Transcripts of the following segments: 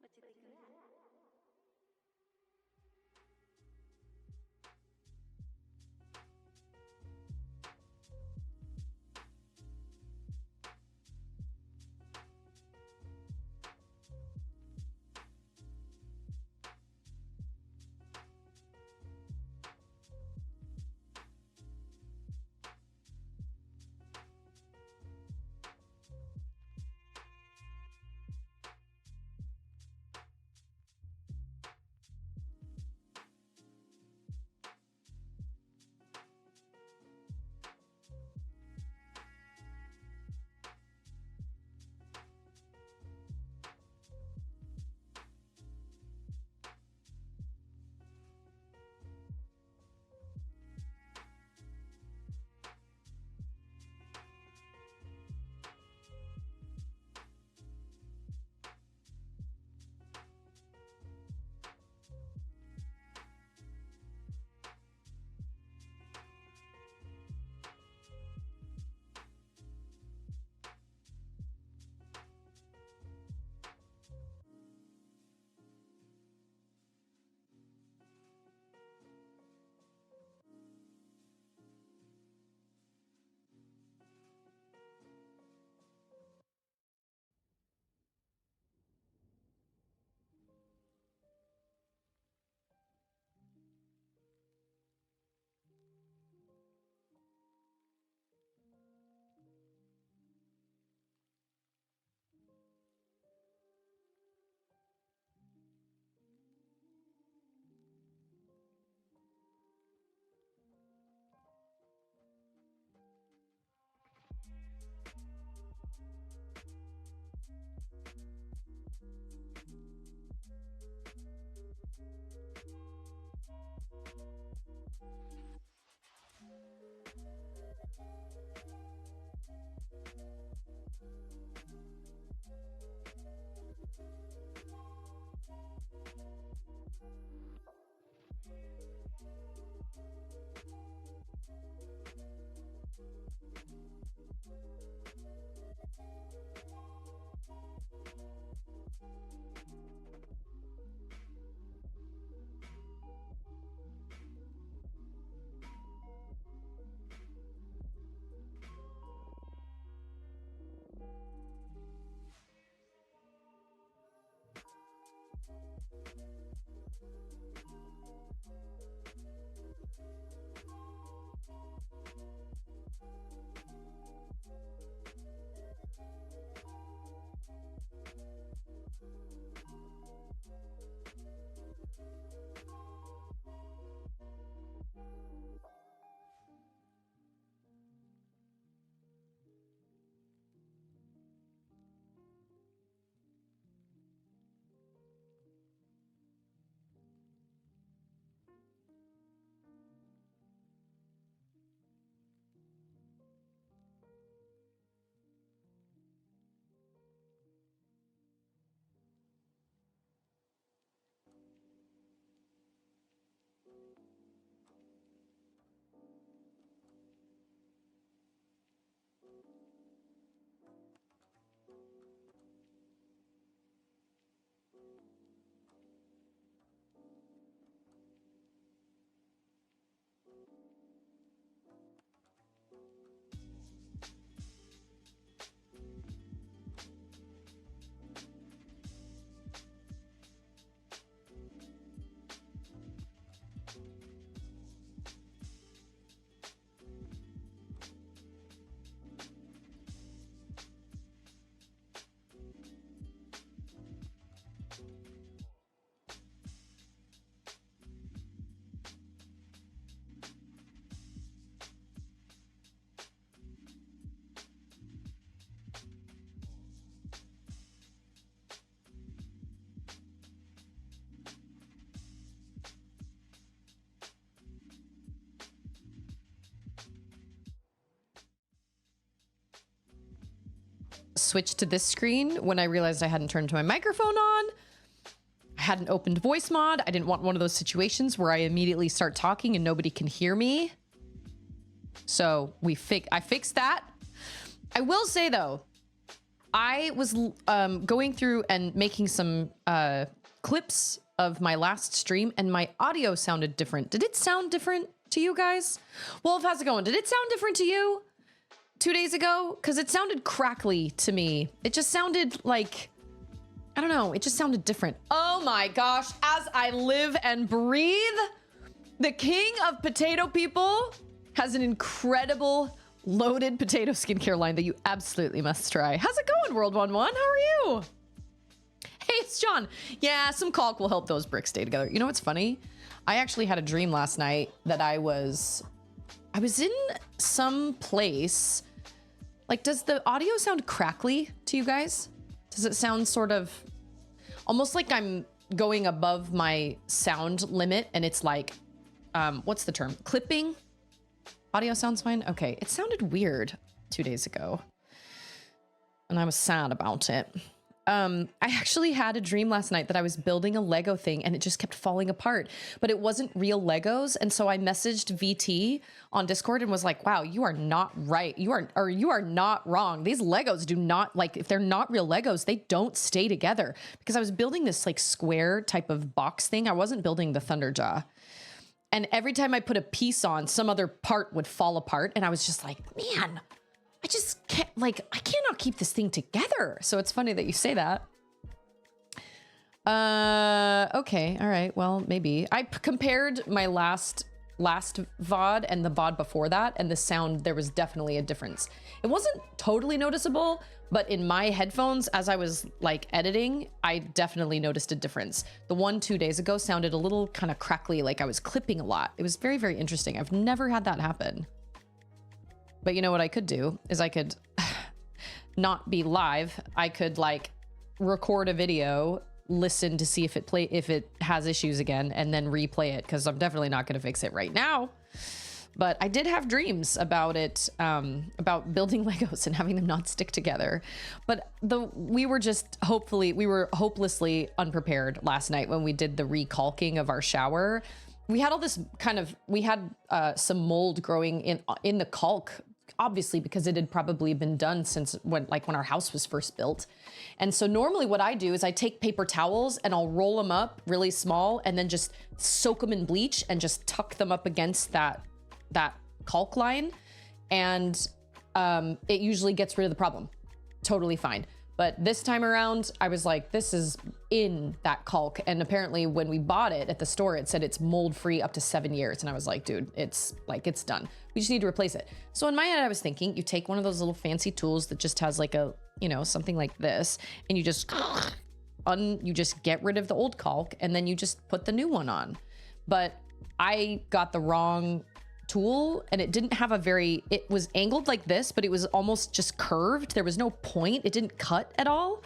What you think of that? switched to this screen when I realized I hadn't turned my microphone on. I hadn't opened voice mod. I didn't want one of those situations where I immediately start talking and nobody can hear me. So I fixed that. I will say though, I was going through and making some clips of my last stream and my audio sounded different. Did it sound different to you guys? Wolf, how's it going? Did it sound different to you 2 days ago? Because it sounded crackly to me. It just sounded like, I don't know, it just sounded different. Oh my gosh, as I live and breathe, the king of potato people has an incredible loaded potato skincare line that you absolutely must try. How's it going, World 11? How are you? Hey, it's John. Yeah, some caulk will help those bricks stay together. You know what's funny? I actually had a dream last night that I was in some place. Like, does the audio sound crackly to you guys? Does it sound sort of almost like I'm going above my sound limit and it's like, what's the term? Clipping? Audio sounds fine? Okay, it sounded weird 2 days ago and I was sad about it. I actually had a dream last night that I was building a Lego thing and it just kept falling apart, but it wasn't real Legos. And so I messaged VT on Discord and was like, wow, you are not right. You are not wrong. These Legos do not, like, if they're not real Legos, they don't stay together, because I was building this like square type of box thing. I wasn't building the Thunderjaw. And every time I put a piece on, some other part would fall apart. And I was just like, man, I just can't, like, I cannot keep this thing together. So it's funny that you say that. Okay. All right. Well, maybe. I compared my last VOD and the VOD before that, and the sound, there was definitely a difference. It wasn't totally noticeable, but in my headphones, as I was like editing, I definitely noticed a difference. The one 2 days ago sounded a little kind of crackly, like I was clipping a lot. It was very, very interesting. I've never had that happen. But you know what I could do is I could not be live. I could like record a video, listen to see if it has issues again, and then replay it, because I'm definitely not going to fix it right now. But I did have dreams about it, about building Legos and having them not stick together. But we were hopelessly unprepared last night when we did the recalking of our shower. We had all this we had some mold growing in the caulk, obviously, because it had probably been done since when our house was first built. And so normally what I do is I take paper towels and I'll roll them up really small and then just soak them in bleach and just tuck them up against that caulk line. And it usually gets rid of the problem. Totally fine. But this time around, I was like, this is in that caulk. And apparently when we bought it at the store, it said it's mold free up to 7 years. And I was like, dude, it's like, we just need to replace it. So in my head, I was thinking, you take one of those little fancy tools that just has like a, something like this, and you just get rid of the old caulk and then you just put the new one on. But I got the wrong tool, and it didn't have it was angled like this, but it was almost just curved. There was no point. It didn't cut at all.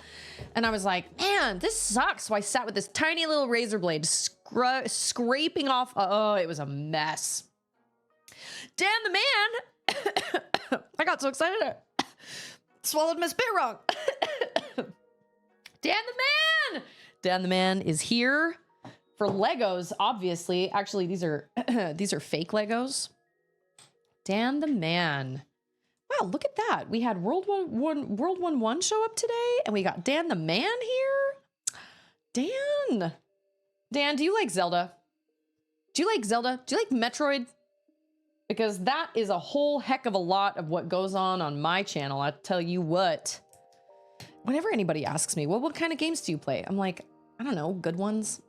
And I was like, man, this sucks. So I sat with this tiny little razor blade scraping off. Oh, it was a mess. Dan the man. I got so excited. I swallowed my spit wrong. Dan the man. Dan the man is here for Legos, obviously. Actually, these are fake Legos. Dan the man. Wow, look at that. We had World 11 show up today, and we got Dan the man here. Dan, do you like Zelda? Do you like Zelda? Do you like Metroid? Because that is a whole heck of a lot of what goes on my channel. I tell you what. Whenever anybody asks me, well, what kind of games do you play? I'm like, I don't know, good ones.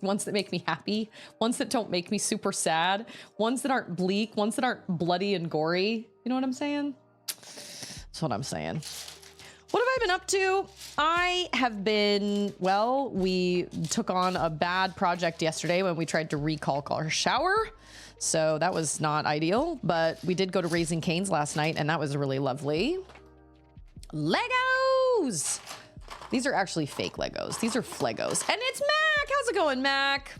Ones that make me happy, ones that don't make me super sad, ones that aren't bleak, ones that aren't bloody and gory. You know what I'm saying? That's what I'm saying. What have I been up to? I have been, well, we took on a bad project yesterday when we tried to recalk our shower. So that was not ideal, but we did go to Raising Cane's last night, and that was really lovely. Legos! These are actually fake Legos. These are Flegos. And it's Mac! How's it going, Mac?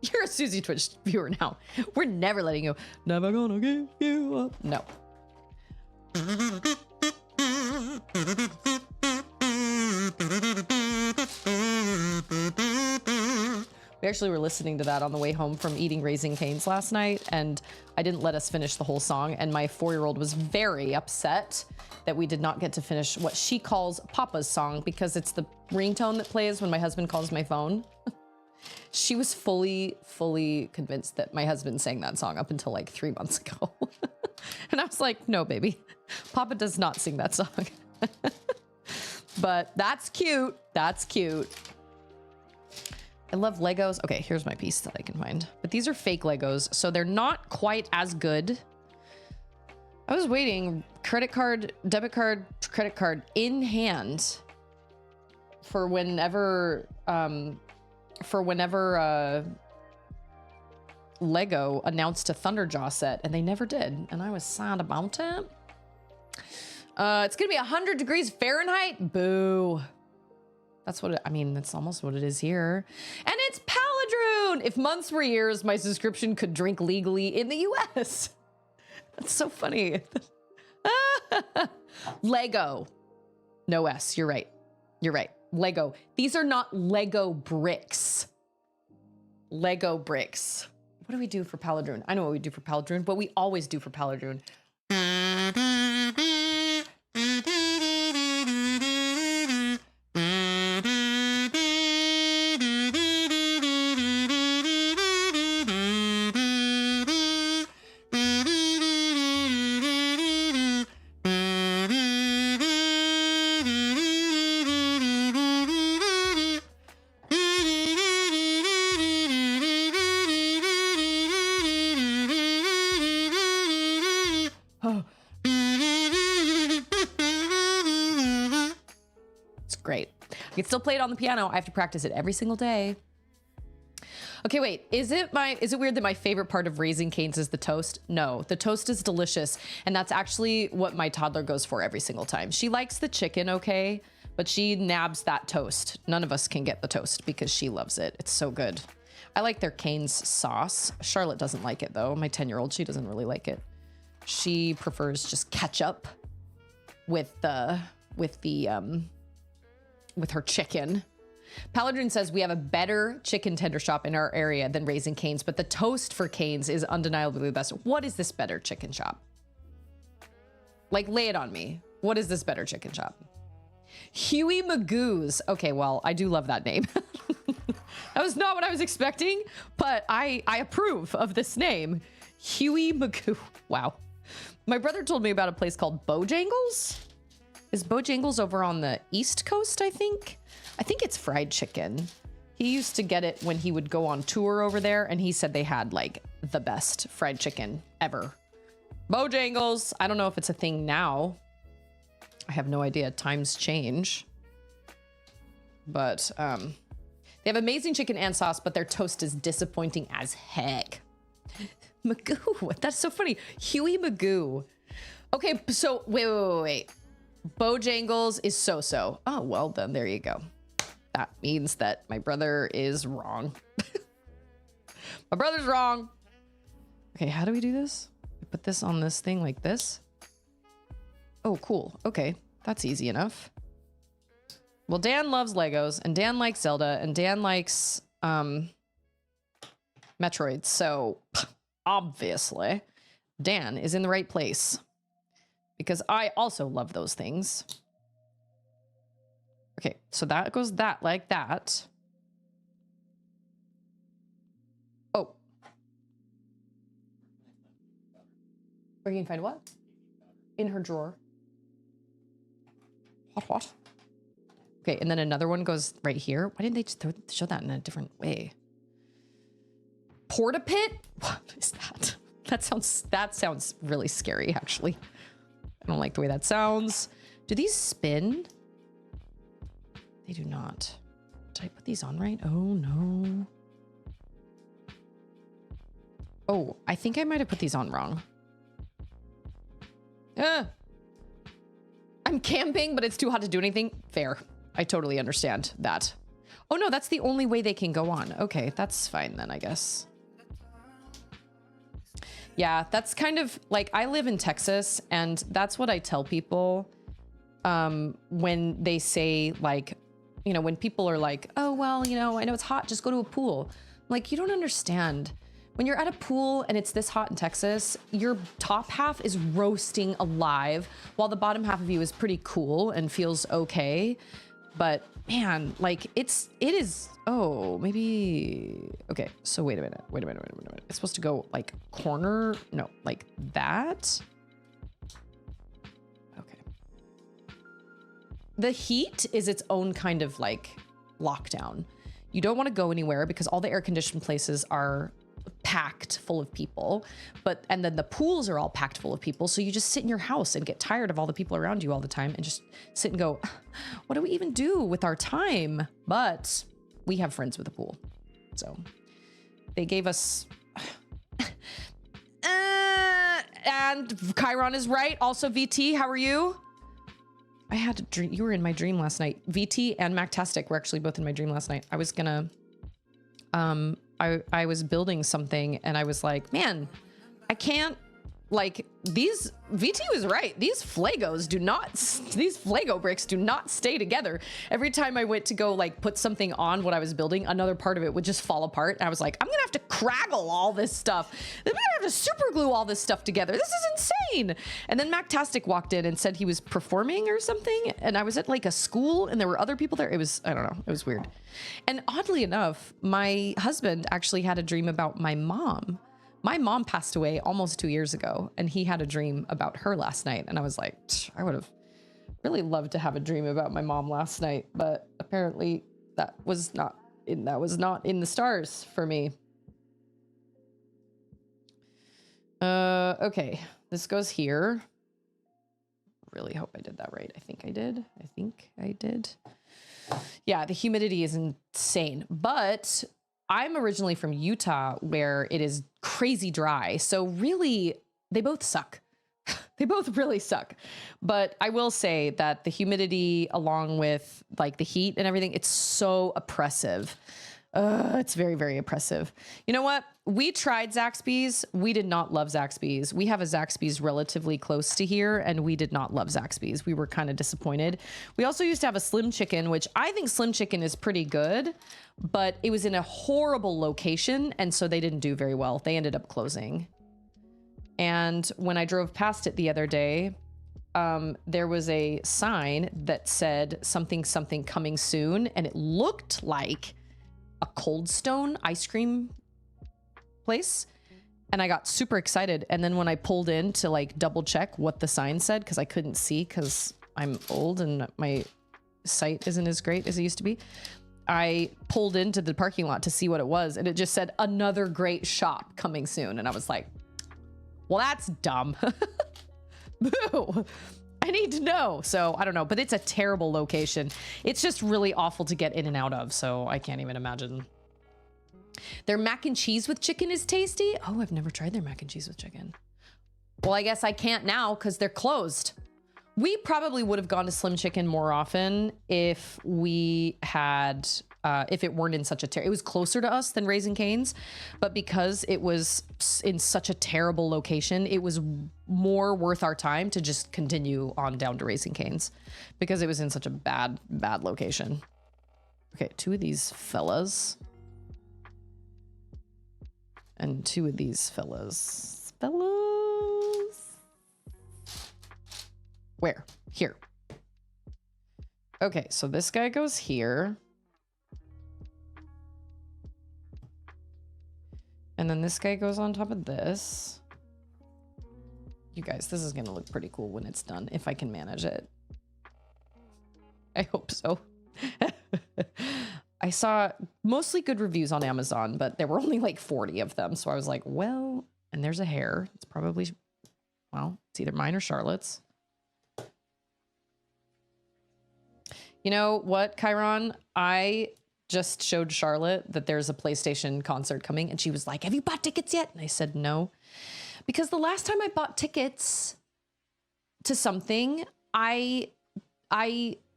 You're a Susie Twitch viewer now. We're never letting you. Never gonna give you up. No. We actually were listening to that on the way home from eating Raising Cane's last night, and I didn't let us finish the whole song, and my 4-year-old was very upset that we did not get to finish what she calls Papa's song, because it's the ringtone that plays when my husband calls my phone. She was fully convinced that my husband sang that song up until like 3 months ago. And I was like, no, baby, Papa does not sing that song. But that's cute. That's cute. I love Legos. Okay, here's my piece that I can find. But these are fake Legos, so they're not quite as good. I was waiting, credit card, debit card, credit card in hand for whenever Lego announced a Thunderjaw set, and they never did, and I was sad about it. It's gonna be 100 degrees Fahrenheit. Boo. That's what I mean, that's almost what it is here. And it's Paladroon! If months were years, my subscription could drink legally in the US. That's so funny. Lego. No S, you're right. You're right. Lego. These are not Lego bricks. Lego bricks. What do we do for Paladroon? I know what we do for Paladroon, but we always do for Paladroon. I can still play it on the piano. I have to practice it every single day. Okay, wait, is it weird that my favorite part of Raising Cane's is the toast? No, the toast is delicious, and that's actually what my toddler goes for every single time. She likes the chicken, okay, but she nabs that toast. None of us can get the toast because she loves it. It's so good. I like their Cane's sauce. Charlotte doesn't like it though. My 10-year-old, she doesn't really like it. She prefers just ketchup with her chicken. Paladrin says we have a better chicken tender shop in our area than Raising Cane's, but the toast for Cane's is undeniably the best. What is this better chicken shop? Like, lay it on me. What is this better chicken shop? Huey Magoo's. Okay, well, I do love that name. That was not what I was expecting, but I approve of this name. Huey Magoo. Wow. My brother told me about a place called Bojangles. Is Bojangles over on the East Coast, I think? I think it's fried chicken. He used to get it when he would go on tour over there, and he said they had, like, the best fried chicken ever. Bojangles. I don't know if it's a thing now. I have no idea. Times change. But, they have amazing chicken and sauce, but their toast is disappointing as heck. Magoo. That's so funny. Huey Magoo. Okay, so, wait. Bojangles is so-so. Oh, well, then there you go. That means that my brother is wrong. My brother's wrong. Okay, how do we do this? We put this on this thing like this. Oh, cool. Okay, that's easy enough. Well, Dan loves Legos, and Dan likes Zelda, and Dan likes Metroid, so obviously Dan is in the right place. Because I also love those things. Okay, so that goes that like that. Oh. Where you can find what? In her drawer. What? Okay, and then another one goes right here. Why didn't they just show that in a different way? Porta pit? What is that? That sounds really scary, actually. I don't like the way that sounds. Do these spin? They do not. Did I put these on right? Oh, no. Oh, I think I might have put these on wrong. I'm camping, but it's too hot to do anything. Fair. I totally understand that. Oh, no, that's the only way they can go on. Okay, that's fine then, I guess. Yeah, that's kind of like, I live in Texas, and that's what I tell people when they say, like, you know, when people are like, oh, well, you know, I know it's hot, just go to a pool. Like, you don't understand. When you're at a pool and it's this hot in Texas, your top half is roasting alive while the bottom half of you is pretty cool and feels okay. But man, like it is, oh, maybe, okay. So wait a minute. It's supposed to go like corner. No, like that. Okay. The heat is its own kind of like lockdown. You don't want to go anywhere because all the air conditioned places are packed full of people, and then the pools are all packed full of people. So you just sit in your house and get tired of all the people around you all the time and just sit and go, what do we even do with our time? But we have friends with a pool. So they gave us, and Chiron is right. Also VT, how are you? I had a dream. You were in my dream last night. VT and Mactastic were actually both in my dream last night. I was gonna, I was building something and I was like, man, I can't, like, these, VT was right. These Flego bricks do not stay together. Every time I went to go like put something on what I was building, another part of it would just fall apart. And I was like, I'm gonna have to craggle all this stuff. I'm gonna have to super glue all this stuff together. This is insane. And then Mactastic walked in and said he was performing or something. And I was at like a school and there were other people there. It was, I don't know, it was weird. And oddly enough, my husband actually had a dream about my mom. My mom passed away almost 2 years ago, and he had a dream about her last night. And I was like, I would have really loved to have a dream about my mom last night, but apparently that was not in the stars for me. Okay, this goes here. Really hope I did that right. I think I did. Yeah, the humidity is insane, but I'm originally from Utah where it is crazy dry. So really, they both suck. They both really suck. But I will say that the humidity along with like the heat and everything, it's so oppressive. It's very, very oppressive. You know what? We tried Zaxby's. We did not love Zaxby's. We have a Zaxby's relatively close to here, and we did not love Zaxby's. We were kind of disappointed. We also used to have a Slim Chicken, which I think Slim Chicken is pretty good, but it was in a horrible location, and so they didn't do very well. They ended up closing. And when I drove past it the other day, there was a sign that said something coming soon, and it looked like a Cold Stone ice cream place. And I got super excited. And then when I pulled in to like double check what the sign said, because I couldn't see because I'm old and my sight isn't as great as it used to be, I pulled into the parking lot to see what it was. And it just said another great shop coming soon. And I was like, well, that's dumb. Boo. I need to know. So I don't know, but it's a terrible location. It's just really awful to get in and out of. So I can't even imagine. Their mac and cheese with chicken is tasty. Oh, I've never tried their mac and cheese with chicken. Well, I guess I can't now because they're closed. We probably would have gone to Slim Chicken more often if we had, if it weren't in such a it was closer to us than Raising Cane's, but because it was in such a terrible location, it was more worth our time to just continue on down to Raising Cane's because it was in such a bad location. Okay, 2 of these fellas. And 2 of these fellas. Where? Here. Okay, so this guy goes here. And then this guy goes on top of this. You guys, this is gonna look pretty cool when it's done, if I can manage it. I hope so. I saw mostly good reviews on Amazon, but there were only like 40 of them. So I was like, well, and there's a hair. It's probably, well, it's either mine or Charlotte's. You know what, Chiron? I just showed Charlotte that there's a PlayStation concert coming and she was like, have you bought tickets yet? And I said, no, because the last time I bought tickets to something, I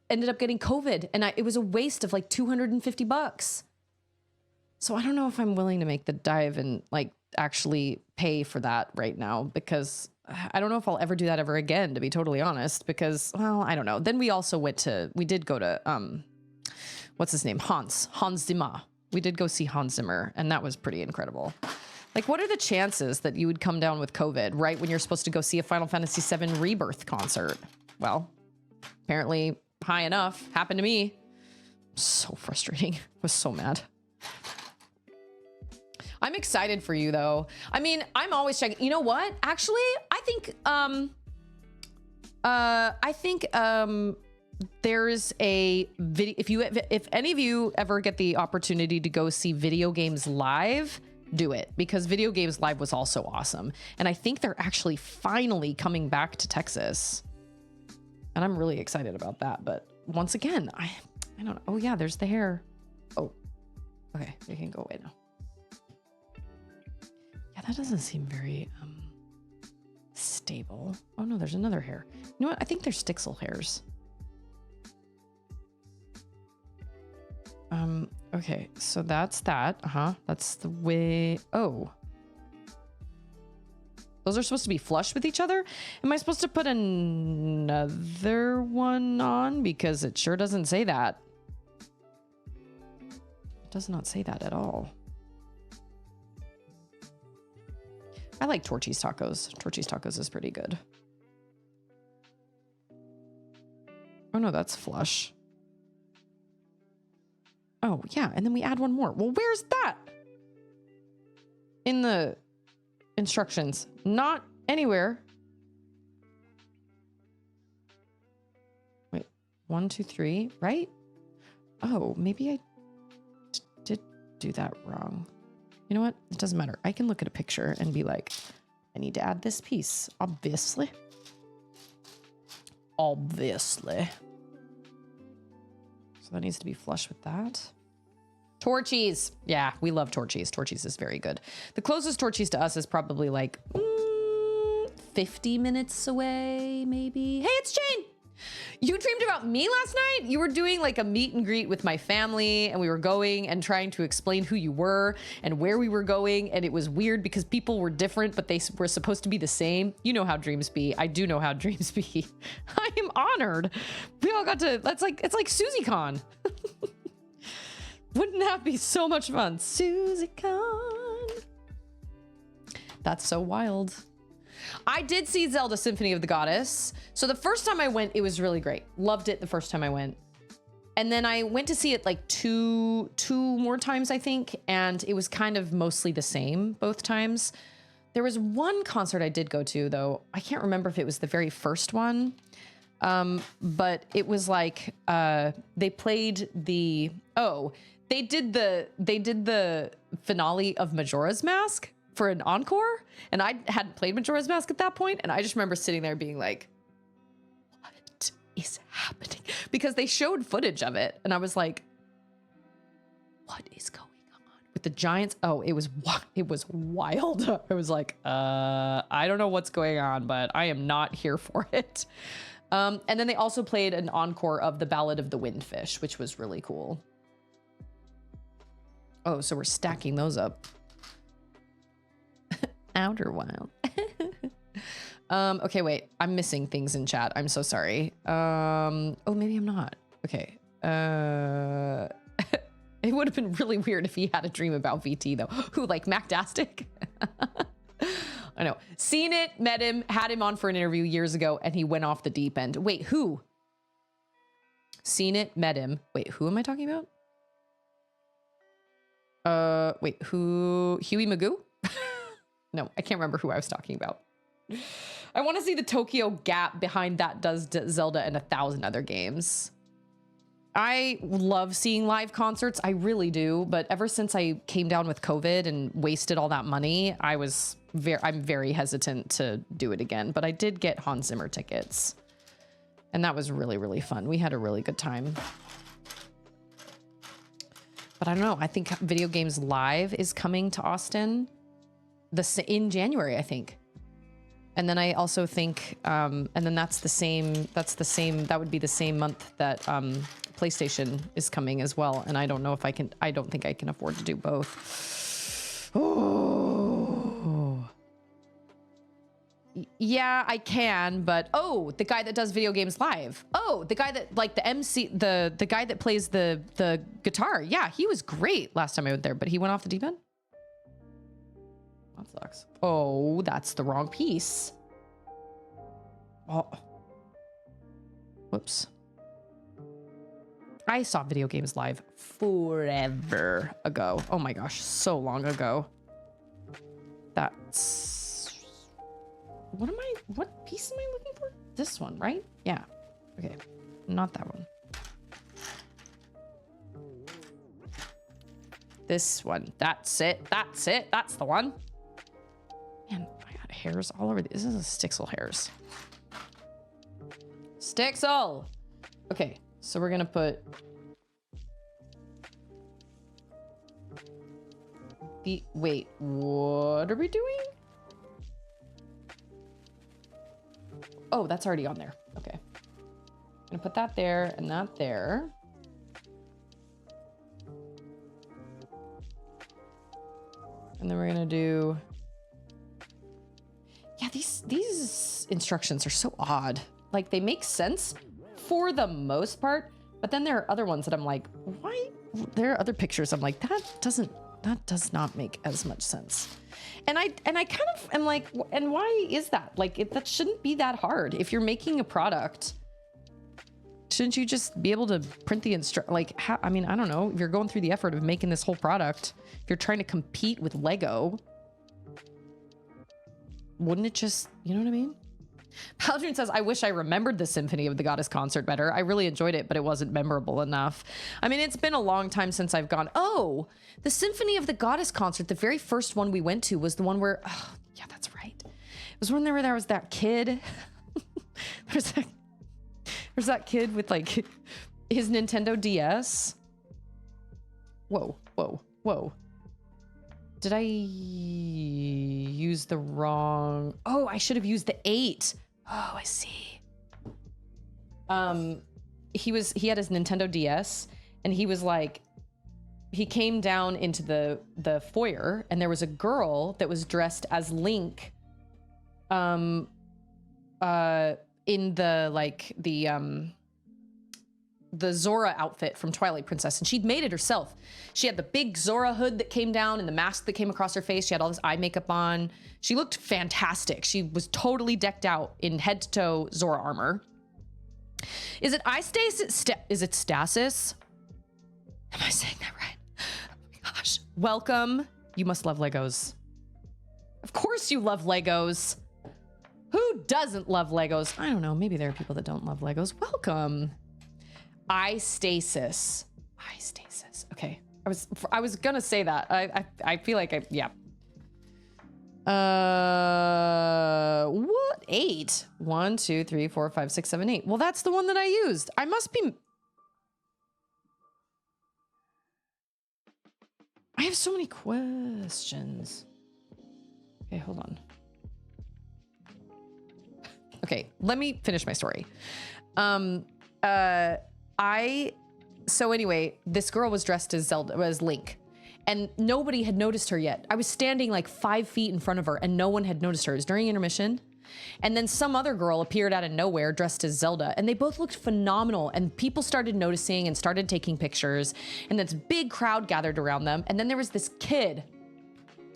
ended up getting COVID and it was a waste of like $250. So I don't know if I'm willing to make the dive and like actually pay for that right now, because I don't know if I'll ever do that ever again, to be totally honest, because, well, I don't know. Then we also we did go to, what's his name? Hans Zimmer. We did go see Hans Zimmer, and that was pretty incredible. Like, what are the chances that you would come down with COVID right when you're supposed to go see a Final Fantasy VII Rebirth concert? Well, apparently high enough. Happened to me. So frustrating. I was so mad. I'm excited for you, though. I mean, I'm always checking. You know what? Actually, I think there's a video. If any of you ever get the opportunity to go see video games live, do it, because Video Games Live was also awesome. And I think they're actually finally coming back to Texas. And I'm really excited about that. But once again, I don't know. Oh yeah, there's the hair. Oh, okay, you can go away now. Yeah, that doesn't seem very stable. Oh no, there's another hair. You know what? I think they're Stixel hairs. Okay, so that's that. That's the way. Oh, those are supposed to be flush with each other. Am I supposed to put another one on? Because it sure doesn't say that. It does not say that at all. I like Torchy's tacos. Torchy's tacos is pretty good. Oh no, that's flush. Oh, yeah, and then we add one more. Well, where's that? In the instructions. Not anywhere. Wait, 1, 2, 3, right? Oh, maybe I did do that wrong. You know what? It doesn't matter. I can look at a picture and be like, I need to add this piece, obviously. Obviously. So that needs to be flush with that. Torchies. Yeah, we love Torchies. Torchies is very good. The closest Torchies to us is probably like 50 minutes away, maybe. Hey, it's Jane. You dreamed about me last night? You were doing like a meet and greet with my family, and we were going and trying to explain who you were and where we were going. And it was weird because people were different, but they were supposed to be the same. You know how dreams be. I do know how dreams be. I am honored. We all got to, it's like SusieCon. Wouldn't that be so much fun? SusieCon. That's so wild. I did see Zelda Symphony of the Goddess. So the first time I went, it was really great. Loved it the first time I went. And then I went to see it like two more times, I think. And it was kind of mostly the same both times. There was one concert I did go to, though. I can't remember if it was the very first one. But it was like, they played the, they did the finale of Majora's Mask for an encore, and I hadn't played Majora's Mask at that point, and I just remember sitting there being like, what is happening? Because they showed footage of it, and I was like, what is going on with the giants? Oh, it was wild. I was like, I don't know what's going on, but I am not here for it. And then they also played an encore of the Ballad of the Windfish, which was really cool. Oh, so we're stacking those up. Outer Wild. Okay, wait. I'm missing things in chat. I'm so sorry. Oh, maybe I'm not. Okay. It would have been really weird if he had a dream about VT, though. Who, like Mactastic? I know. Seen it, met him, had him on for an interview years ago, and he went off the deep end. Wait, who? Seen it, met him. Wait, who am I talking about? Wait, who? Huey Magoo? No, I can't remember who I was talking about. I want to see the Tokyo gap behind that does Zelda and 1,000 other games. I love seeing live concerts. I really do. But ever since I came down with COVID and wasted all that money, I'm very hesitant to do it again. But I did get Hans Zimmer tickets. And that was really, really fun. We had a really good time. But I don't know. I think Video Games Live is coming to Austin in January, I think. And then I also think, and then that would be the same month that PlayStation is coming as well. And I don't know if I don't think I can afford to do both. Oh. Yeah, I can, but oh, the guy that does video games live. Oh, the guy that like the MC, the guy that plays the guitar. Yeah, he was great last time I went there, but he went off the deep end. That sucks. Oh, that's the wrong piece. Oh. Whoops. I saw video games live forever ago. Oh my gosh, so long ago. That's... What piece am I looking for? This one, right? Yeah. Okay. Not that one. This one. That's it. That's it. That's the one. Man, I got hairs all over. This is a Stixel hairs. Stixel! Okay, so we're gonna put... Wait, what are we doing? Oh, that's already on there. Okay. I'm gonna put that there and that there. And then we're gonna do... Yeah, these instructions are so odd. Like, they make sense for the most part, but then there are other ones that I'm like, why? There are other pictures I'm like, that does not make as much sense. And I kind of am like, and why is that? Like, that shouldn't be that hard. If you're making a product, shouldn't you just be able to print the like, how, I mean, I don't know. If you're going through the effort of making this whole product, if you're trying to compete with Lego, wouldn't it just, you know what I mean? Paladin says, I wish I remembered the Symphony of the Goddess concert better. I really enjoyed it, but it wasn't memorable enough. I mean, it's been a long time since I've gone, oh, the Symphony of the Goddess concert, the very first one we went to was the one where, oh, yeah, that's right. It was when there was that kid. There's that kid with like his Nintendo DS. Whoa, whoa, whoa. Did I use the wrong... Oh, I should have used the 8. Oh, I see. He had his Nintendo DS, and he was like... He came down into the foyer, and there was a girl that was dressed as Link. In the Zora outfit from Twilight Princess, and she'd made it herself. She had the big Zora hood that came down and the mask that came across her face. She had all this eye makeup on. She looked fantastic. She was totally decked out in head to toe Zora armor. Is it is it stasis? Am I saying that right? Oh my gosh. Welcome. You must love Legos. Of course you love Legos. Who doesn't love Legos? I don't know. Maybe there are people that don't love Legos. Welcome. Stasis. Okay. I was gonna say that. I feel like yeah. What? 8? 1, 2, 3, 4, 5, 6, 7, 8. Well, that's the one that I used. I must be... I have so many questions. Okay, hold on. Okay, let me finish my story. So anyway, this girl was dressed as Link, and nobody had noticed her yet. I was standing like 5 feet in front of her, and no one had noticed her. It was during intermission. And then some other girl appeared out of nowhere dressed as Zelda, and they both looked phenomenal, and people started noticing and started taking pictures, and this big crowd gathered around them. And then there was this kid.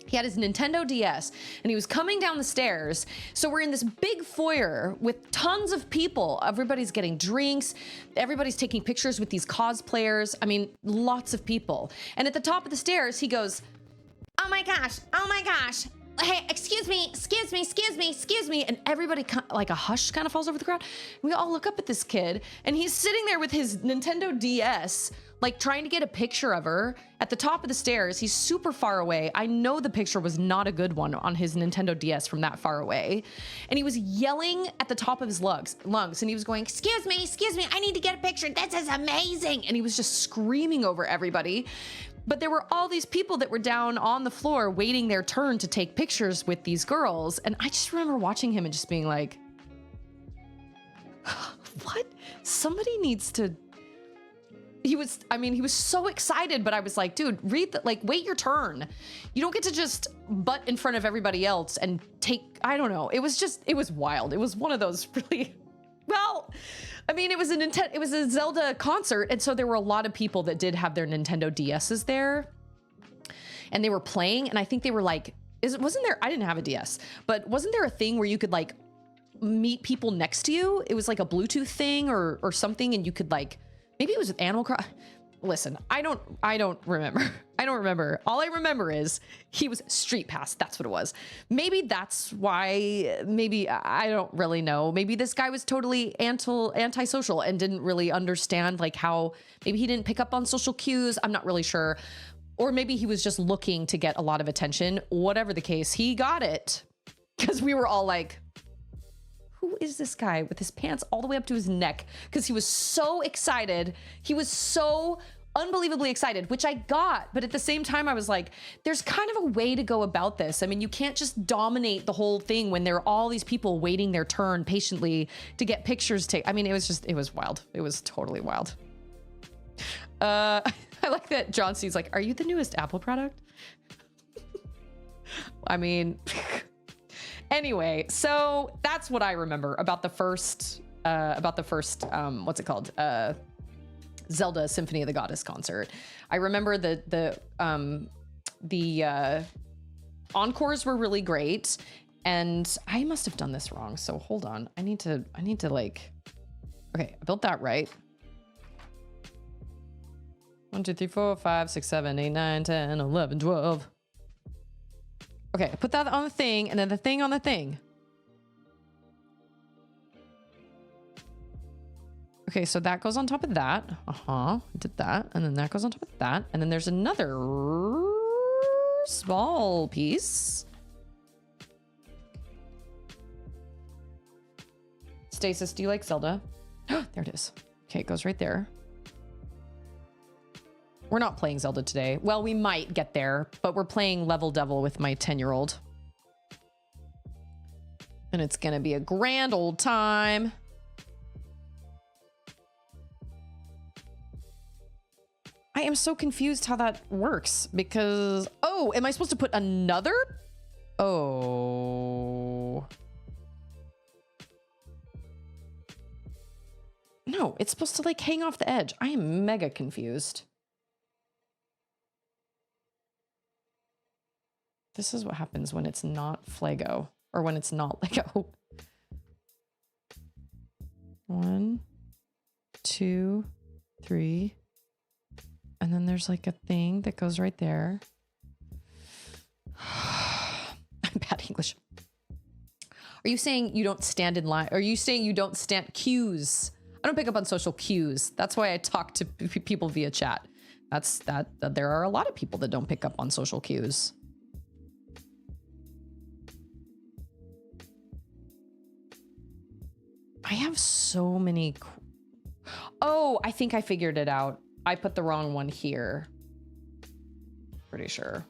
He had his Nintendo DS, and he was coming down the stairs. So we're in this big foyer with tons of people. Everybody's getting drinks. Everybody's taking pictures with these cosplayers. I mean, lots of people. And at the top of the stairs, he goes, oh my gosh, hey, excuse me. And everybody, like a hush kind of falls over the crowd. We all look up at this kid, and he's sitting there with his Nintendo DS, like trying to get a picture of her at the top of the stairs. He's super far away. I know the picture was not a good one on his Nintendo DS from that far away. And he was yelling at the top of his lungs, and he was going, excuse me, I need to get a picture. This is amazing. And he was just screaming over everybody. But there were all these people that were down on the floor waiting their turn to take pictures with these girls. And I just remember watching him and just being like, what? Somebody needs to... I mean, he was so excited, but I was like, dude, wait your turn. You don't get to just butt in front of everybody else and I don't know. It was wild. It was one of those really, well, I mean, it was a Zelda concert. And so there were a lot of people that did have their Nintendo DSs there and they were playing. And I think they were like, I didn't have a DS, but wasn't there a thing where you could like meet people next to you? It was like a Bluetooth thing or something. And you could like, maybe it was with Animal Crossing. Listen, I don't remember. I don't remember. All I remember is he was Street Pass. That's what it was. Maybe that's why, maybe, I don't really know. Maybe this guy was totally antisocial and didn't really understand like how, maybe he didn't pick up on social cues. I'm not really sure. Or maybe he was just looking to get a lot of attention. Whatever the case, he got it. Because we were all like, who is this guy with his pants all the way up to his neck? Because he was so excited. He was so unbelievably excited, which I got. But at the same time, I was like, there's kind of a way to go about this. I mean, you can't just dominate the whole thing when there are all these people waiting their turn patiently to get pictures taken. I mean, it was wild. It was totally wild. I like that John C's like, are you the newest Apple product? I mean... Anyway, so that's what I remember about the first, what's it called? Zelda Symphony of the Goddess concert. I remember the encores were really great, and I must have done this wrong. So hold on, I need to like, okay, I built that right. 1, 2, 3, 4, 5, 6, 7, 8, 9, 10, 11, 12. Okay, I put that on the thing, and then the thing on the thing. Okay, so that goes on top of that. Did that, and then that goes on top of that. And then there's another small piece. Stasis, do you like Zelda? There it is. Okay, it goes right there. We're not playing Zelda today. Well, we might get there, but we're playing Level Devil with my 10-year-old. And it's gonna be a grand old time. I am so confused how that works because... Oh, am I supposed to put another? Oh. No, it's supposed to like hang off the edge. I am mega confused. This is what happens when it's not Flago, or when it's not Lego. 1, 2, 3. And then there's like a thing that goes right there. I'm bad English. Are you saying you don't stand in line? Are you saying you don't stand cues? I don't pick up on social cues. That's why I talk to people via chat. There are a lot of people that don't pick up on social cues. I have so many. Oh, I think I figured it out. I put the wrong one here. Pretty sure.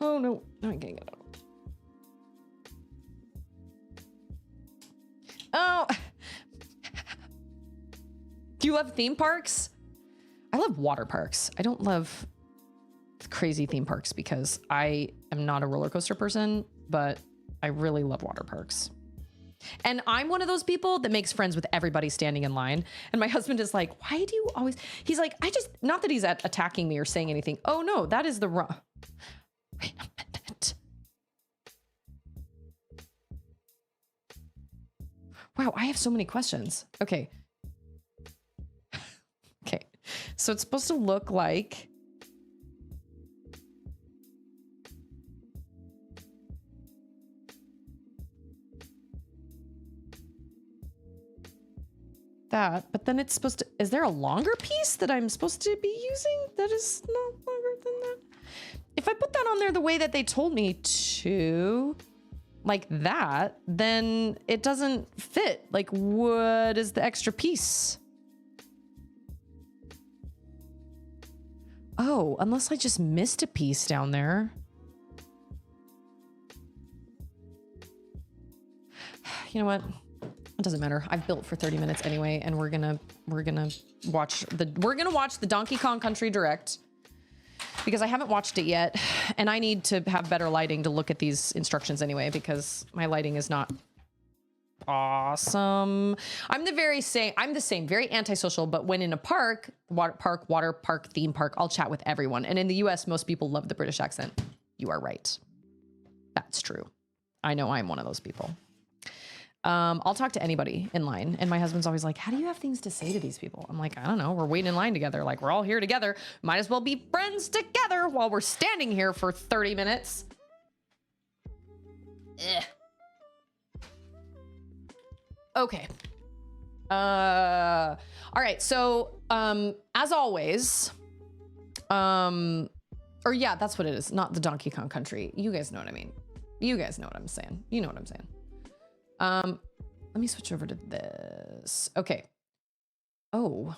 Oh no, I'm getting it out. Oh. Do you love theme parks? I love water parks. I don't love crazy theme parks because I am not a roller coaster person, but I really love water parks. And I'm one of those people that makes friends with everybody standing in line. And my husband is like, why do you always... He's like, not that he's attacking me or saying anything. Oh no, that is the wrong... Wait a minute. Wow, I have so many questions. Okay. Okay. So it's supposed to look like... that, but then it's supposed to... Is there a longer piece that I'm supposed to be using that is not longer than that? If I put that on there the way that they told me to, like that, then it doesn't fit. Like, what is the extra piece? Oh, unless I just missed a piece down there. You know what? It doesn't matter. I've built for 30 minutes anyway, and we're gonna watch the Donkey Kong Country Direct because I haven't watched it yet, and I need to have better lighting to look at these instructions anyway because my lighting is not awesome. I'm the same, very antisocial, but when in a park, water park, theme park, I'll chat with everyone. And in the US, most people love the British accent. You are right. That's true. I know I'm one of those people. I'll talk to anybody in line. And my husband's always like, how do you have things to say to these people? I'm like, I don't know. We're waiting in line together. Like, we're all here together. Might as well be friends together while we're standing here for 30 minutes. Ugh. Okay. All right. So, as always, or yeah, that's what it is. Not the Donkey Kong Country. You guys know what I mean. You guys know what I'm saying. You know what I'm saying. Let me switch over to this. Okay. Oh,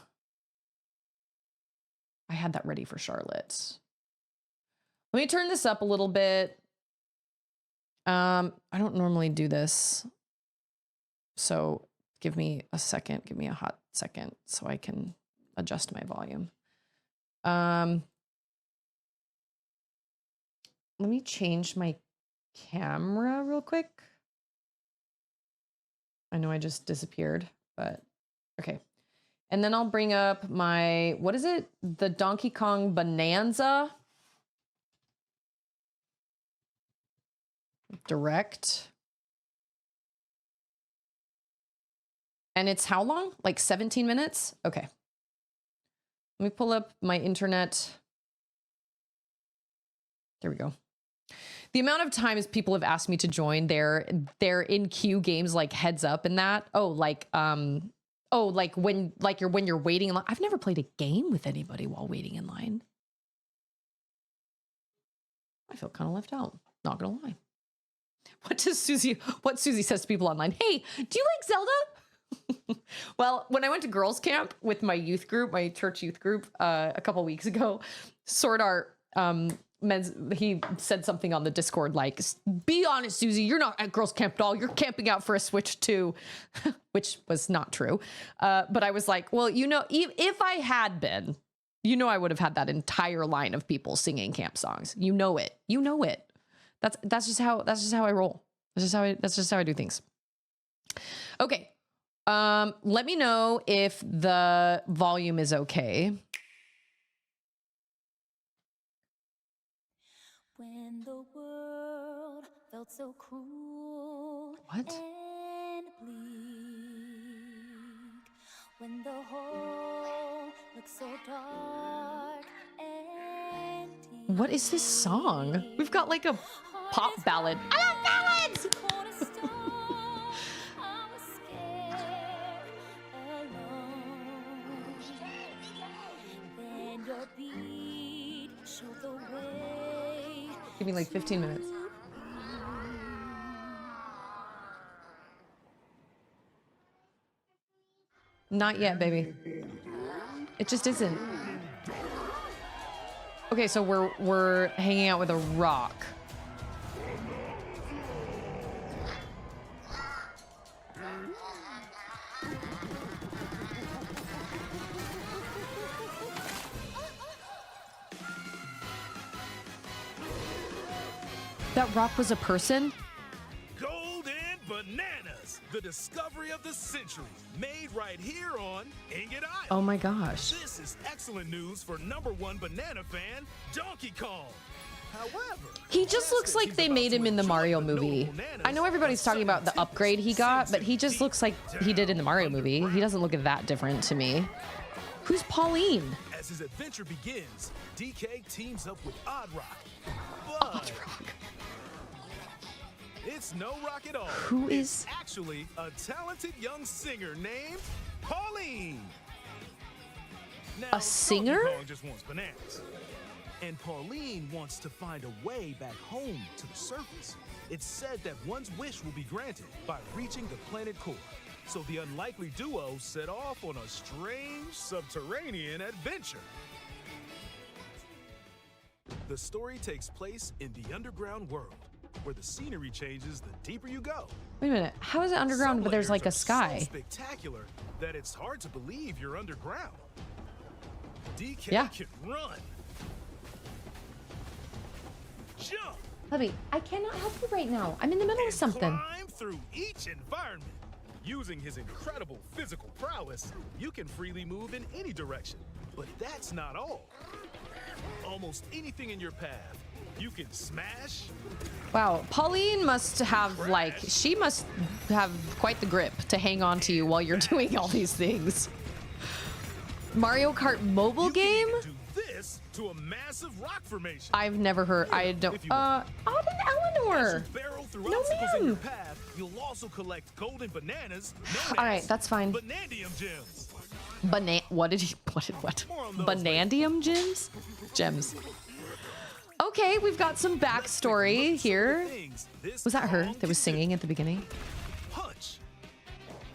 I had that ready for Charlotte. Let me turn this up a little bit. I don't normally do this. So give me a second, give me a hot second so I can adjust my volume. Let me change my camera real quick. I know I just disappeared, but okay. And then I'll bring up my, what is it? The Donkey Kong Bonanza Direct. And it's how long? Like 17 minutes? Okay. Let me pull up my internet. There we go. The amount of times people have asked me to join their in queue games like Heads Up and that. Oh, like when you're waiting in line. I've never played a game with anybody while waiting in line. I feel kind of left out. Not gonna lie. What Susie says to people online? Hey, do you like Zelda? Well, when I went to girls camp with my youth group, my church youth group, a couple weeks ago, Sword Art, he said something on the Discord like, be honest, Susie, you're not at girls camp at all. You're camping out for a Switch 2, which was not true. But I was like, well, you know, if I had been, you know, I would have had that entire line of people singing camp songs. You know it. You know it. That's just how I roll. That's just how I do things. Okay. Let me know if the volume is okay. When the world felt so cruel What? and bleak, when the whole looked so dark and deep. What is this song? We've got like a pop ballad. I love ballads! Then your beat showed the way. Give me like 15 minutes. Not yet, baby. It just isn't. Okay, so we're hanging out with a rock. That rock was a person? Golden Bananas, the discovery of the century, made right here on Ingot Island. Oh my gosh. This is excellent news for #1 banana fan, Donkey Kong. However, He just looks like they made him in the Mario movie. I know everybody's talking about the upgrade he got, but he just looks like he did in the Mario movie. He doesn't look that different to me. Who's Pauline? as his adventure begins, DK teams up with Odd Rock. Odd Rock. It's no rock at all. Who is actually a talented young singer named Pauline? Now, a singer? Donkey Kong just wants bananas. And Pauline wants to find a way back home to the surface. It's said that one's wish will be granted by reaching the planet core. So the unlikely duo set off on a strange subterranean adventure. The story takes place in the underground world, where the scenery changes the deeper you go. Wait a minute. How is it underground, Some but there's layers like a are sky? so spectacular that it's hard to believe you're underground. DK Yeah. can run, jump, Hubby, I cannot help you right now. I'm in the middle of and something. climb through each environment. Using his incredible physical prowess, you can freely move in any direction. But that's not all. Almost anything in your path, you can smash. Wow, Pauline must have like, she must have quite the grip to hang on to you while you're doing all these things. Mario Kart mobile You game? can even do this to a massive rock formation. I've never heard, I don't, If you want. Auden Eleanor. Barrel through No, obstacles in your ma'am. path, you'll also collect golden bananas known All right, as that's fine. Banandium gems. What did he, what? More on those Banandium gems? Gems. Okay, we've got some backstory here. Was that her that was singing at the beginning? Punch,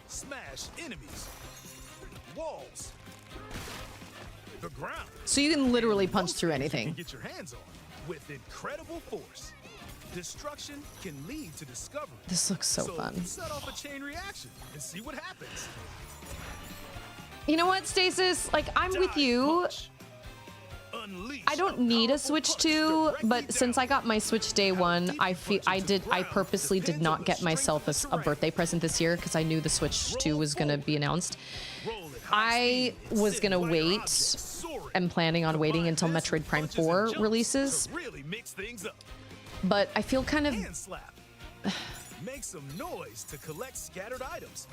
smash enemies, walls, the ground. So you can literally punch Most through things you anything. can get your hands on with incredible force. Destruction can lead to discovery. This looks so fun. Set off a chain reaction and see what happens. You know what, Stasis? Like, I'm with Dive you. punch. Unleash I don't need a powerful Switch punch 2, directly but since down. I got my Switch day one, I purposely did not get myself a birthday present this year because I knew the Switch 2 was gonna be announced. Roll at high I speed, was send gonna minor wait objects soaring. and planning on waiting Combine until this Metroid with Prime punches and 4 jumps releases, to really mix things up. but I feel kind of Hand slap. Make some noise to collect scattered items.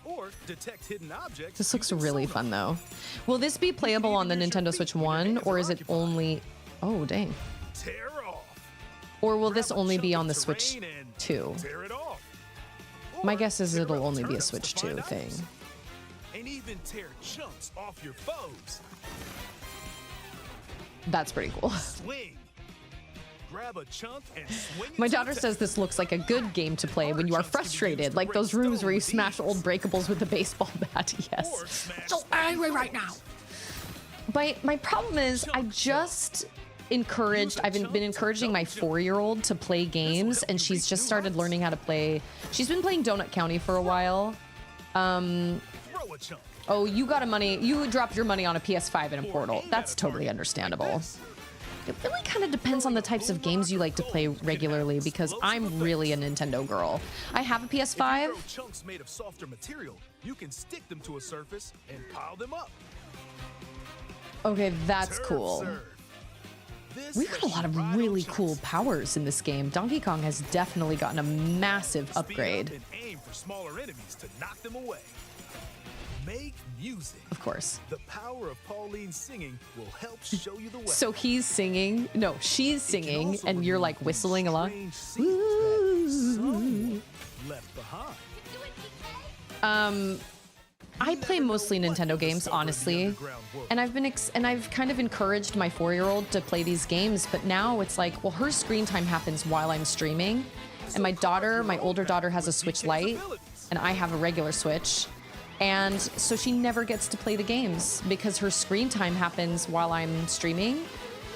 Or detect hidden objects. this looks using really sonar. fun though. Will this be playable on the even use your Nintendo feet Switch when your 1 hands or are is it occupied. only, oh dang, Tear off. or will Grab this a only chunk be of on the Switch terrain and 2? Tear it off. My Or guess is tear it'll up only be a turnips to Switch find 2 thing. items. And even tear chunks off your foes. That's pretty cool. Swing. Grab a chunk and swing it My to daughter attack. says this looks like a good game to play when you are frustrated, like those rooms where you smash old breakables with a baseball bat. Or Yes. smash So angry right now. My problem is I've been encouraging my 4-year-old to play games, and she's just started learning how to play. She's been playing Donut County for a while. Throw a chunk. Oh, you dropped your money on a PS5 in a Portal. Aim That's at a totally target understandable. like this. It really kind of depends on the types of games you like to play regularly, because I'm really a Nintendo girl. I have a If you PS5. throw chunks made of softer material, you can stick them to a surface and pile them up. Okay, that's Serve, cool. serve. This We've got a lets lot you of ride on really chunks, cool powers in this game. Donkey Kong has definitely gotten a massive speed up upgrade. and aim for smaller enemies to knock them away. Make music. Of course. The power of Pauline's singing will help show you the way. So he's singing, no, she's It can singing, also and you're remove like these whistling along. strange seeds that someone left behind. I play mostly Nintendo games, honestly, and I've kind of encouraged my 4-year-old to play these games, but now it's like, well, her screen time happens while I'm streaming, and my older daughter has a Switch Lite, and I have a regular Switch, and so she never gets to play the games because her screen time happens while I'm streaming,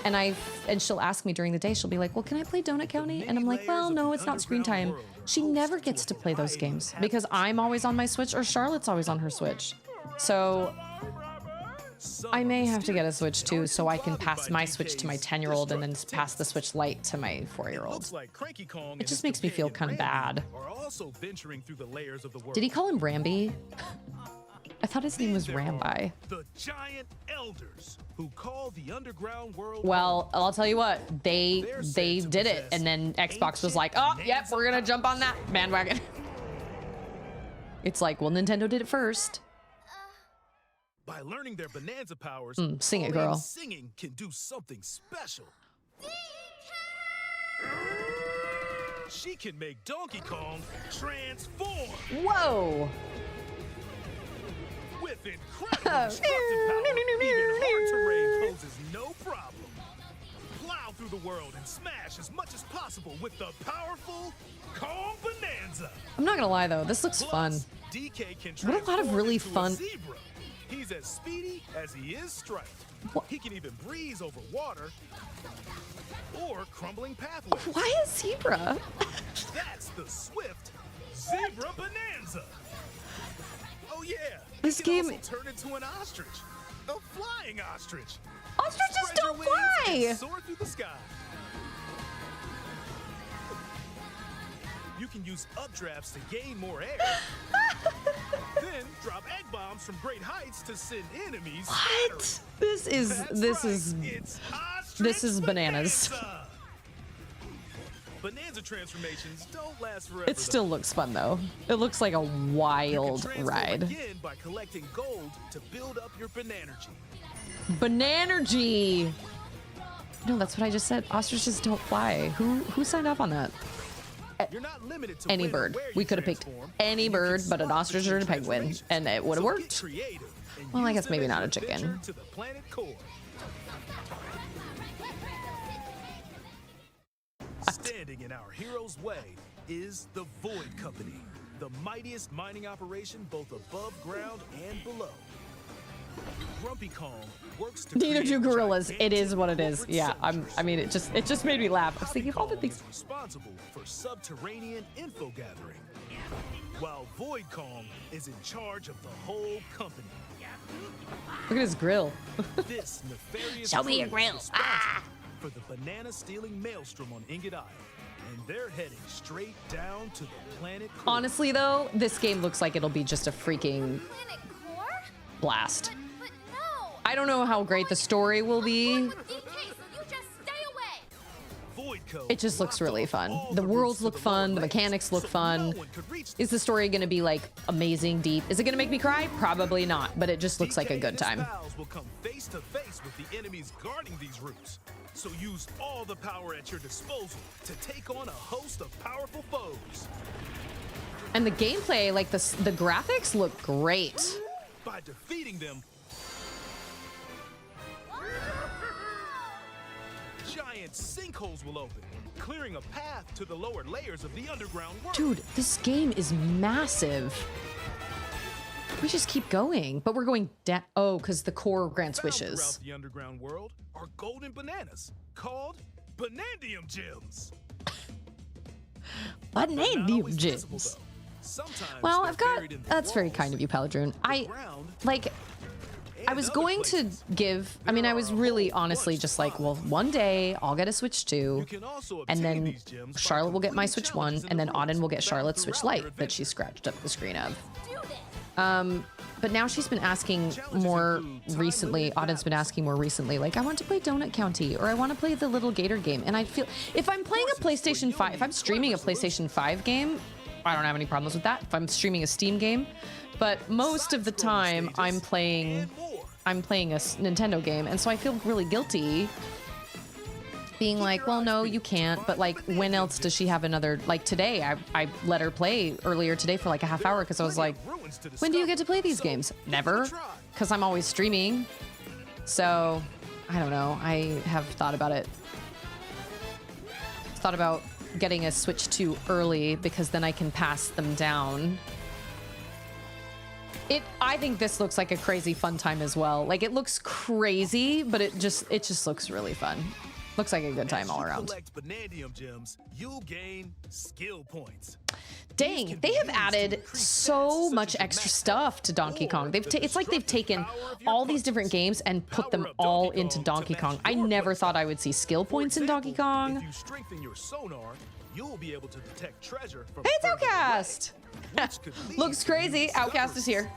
and she'll ask me during the day, she'll be like, well, can I play Donut County? And I'm like, well, no, it's not screen time. She never gets to play those games because I'm always on my Switch or Charlotte's always on her Switch. So I may have to get a Switch too, so I can pass my Switch to my 10-year-old and then pass the Switch Lite to my 4-year-old. It just makes me feel kinda bad. Did Did he call him Ramby? I thought his name was Rambi. The giant elders who call the underground world. Well, I'll tell you what, they did it, and then Xbox was like, oh, yep, we're gonna jump on that bandwagon. It's like, well, Nintendo did it first. By learning their Bonanza powers, Sing it, Pauline's girl. Singing can do something special. She can make Donkey Kong transform Whoa! with incredible destructive power. Even hard terrain poses no problem. Plow through the world and smash as much as possible with the powerful Kong Bonanza. I'm not gonna lie though, this looks fun. Plus, DK can What a lot of transform really into a fun- zebra. He's as speedy as he is striped. What? He can even breeze over water or crumbling pathways. Why a zebra? That's the swift zebra bonanza. Oh yeah, This you can game- also turn into an ostrich, a flying ostrich. Ostriches Spread your don't wings fly. and soar through the sky. You can use updrafts to gain more air. Then drop egg bombs from great heights to send enemies. What? scattering. This is It's this is ostrich bananas. bonanza. Bonanza transformations don't last forever. It still looks fun though. It looks like a though. You wild can transform ride. again by collecting gold to build up your Bonanergy. Bonanergy. No, that's what I just said. Ostriches don't fly. Who signed off on that? You're not limited to Any when or bird. where We you could have picked transform. any You can bird but an swap ostrich between or a penguin, transformations. and it would have So get worked. creative and Well, I use guess them maybe as not your a chicken. adventure to the planet core. Standing in our hero's way is the Void Company, the mightiest mining operation both above ground and below. Grumpy Kong works to Neither do create gorillas. It is what it is. gigantic Yeah, corporate I mean, it just made me laugh. I was thinking of all the Kong things. is responsible for subterranean info gathering, while Void Kong is in charge of the whole company. Look at his grill. This nefarious Show me your crew is grill. responsible for the banana-stealing maelstrom on Ingot Isle, and they're heading straight down to the planet core. Honestly though, this game looks like it'll be just a freaking Planet core? blast. But no! I don't know how great the story will be. I'm with DK, so you just stay away! Void Code It just looks blocked really off fun. all The routes worlds to look the fun, lower the layers, mechanics look so fun. no one could reach Is the story gonna be like amazing, deep? Is it gonna make me cry? Probably not, but it just looks like a DK good and his time. pals will come face to face with the enemies guarding these routes. So use all the power at your disposal to take on a host of powerful foes. And the gameplay, like the graphics look great. By defeating them, giant sinkholes will open, clearing a path to the lower layers of the underground world. Dude, this game is massive. We just keep going, but we're going down. Oh, because the core grants Found wishes. throughout the underground world are golden bananas called Bonandium gems. They're not Bonandium always visible, gems. though. Sometimes Well, they're I've got. buried in the That's very walls, kind of you, Paladroon. I ground, like. I and was other going to places. give. I mean, I was really honestly just like, well, one day I'll get a Switch 2, You can also and obtain then these gems by Charlotte will get my completing Switch 1, challenges in and the then ruins Auden will get found Charlotte's Switch throughout your Lite that she adventures. scratched up the screen of. Do this! But now she's been asking Challenges more include recently. time-limited Auden's been battles. asking more recently, like, I want to play Donut County, or I want to play the Little Gator game. And I feel if I'm playing a Courses where PlayStation you'll 5, if I'm need streaming a clever PlayStation 5 game, I don't have any problems with that. If I'm streaming a Steam game, but most of the time Side-scrolling I'm stages playing and more. a Nintendo game, and so I feel really guilty being like, well, no, you can't. But like, when else does she have another? Like today, I let her play earlier today for like a half hour because I was like, when do you get to play these games? Never, because I'm always streaming. So I don't know. I have thought about it. Thought about getting a Switch 2 early because then I can pass them down. I think this looks like a crazy fun time as well. Like it looks crazy, but it just looks really fun. Looks like a good time all around. Collect Bonandium gems, you'll gain skill points. Dang, they have added so much extra stuff to Donkey Kong. It's like they've taken all these different games and put them all into Donkey Kong. I never thought I would see skill points in Donkey If Kong. you strengthen your sonar, you'll be able to detect treasure from Hey, it's further away, Outcast! which could lead Looks to crazy. new Outcast is here.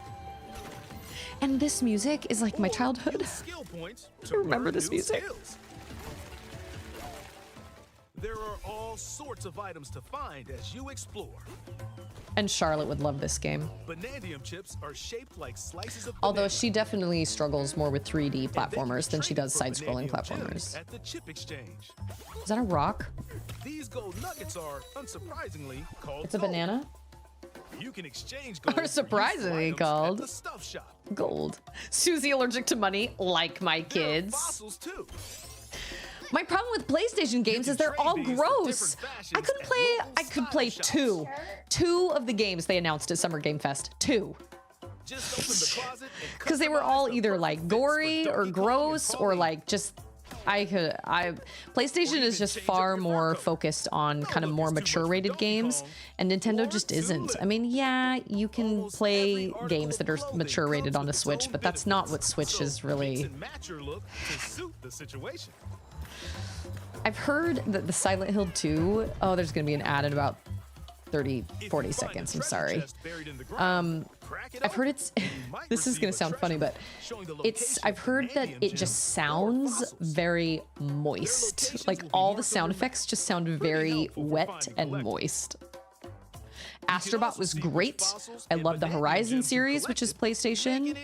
And this music is like my Or childhood. use skill points to I remember learn this new music. skills. There are all sorts of items to find as you explore. And Charlotte would love this game. Bonandium chips are shaped like slices of Although banana. she definitely struggles more with 3D And they platformers than she trade does for side-scrolling Bonandium gems platformers. At the chip exchange. Is that a rock? These gold nuggets are, unsurprisingly, called It's a gold. banana? You can exchange gold Or for useful surprisingly items called at the stuff shop. Gold. Susie allergic to money, like my There are kids. fossils too. My problem with PlayStation games is they're trade all these for gross. different I could fashions play. at I could local play style two of the games they announced at Summer Game Fest. Two, Just open the closet and cut because they were them all eyes the either perfect like fits for gory or Donkey Kong and gross or Pauline. like just PlayStation is just far more focused on kind of more mature rated games, and Nintendo just isn't. I mean, yeah, you can play games that are mature rated on the Switch, but that's not what Switch is really. I've heard that the Silent Hill 2, oh, there's gonna be an ad in about 40 seconds. I'm sorry. I've heard it's, this is gonna sound funny, but I've heard that it just sounds very moist. Like all the sound effects just sound very wet and moist. Astrobot was great. I love the Horizon series, which is PlayStation.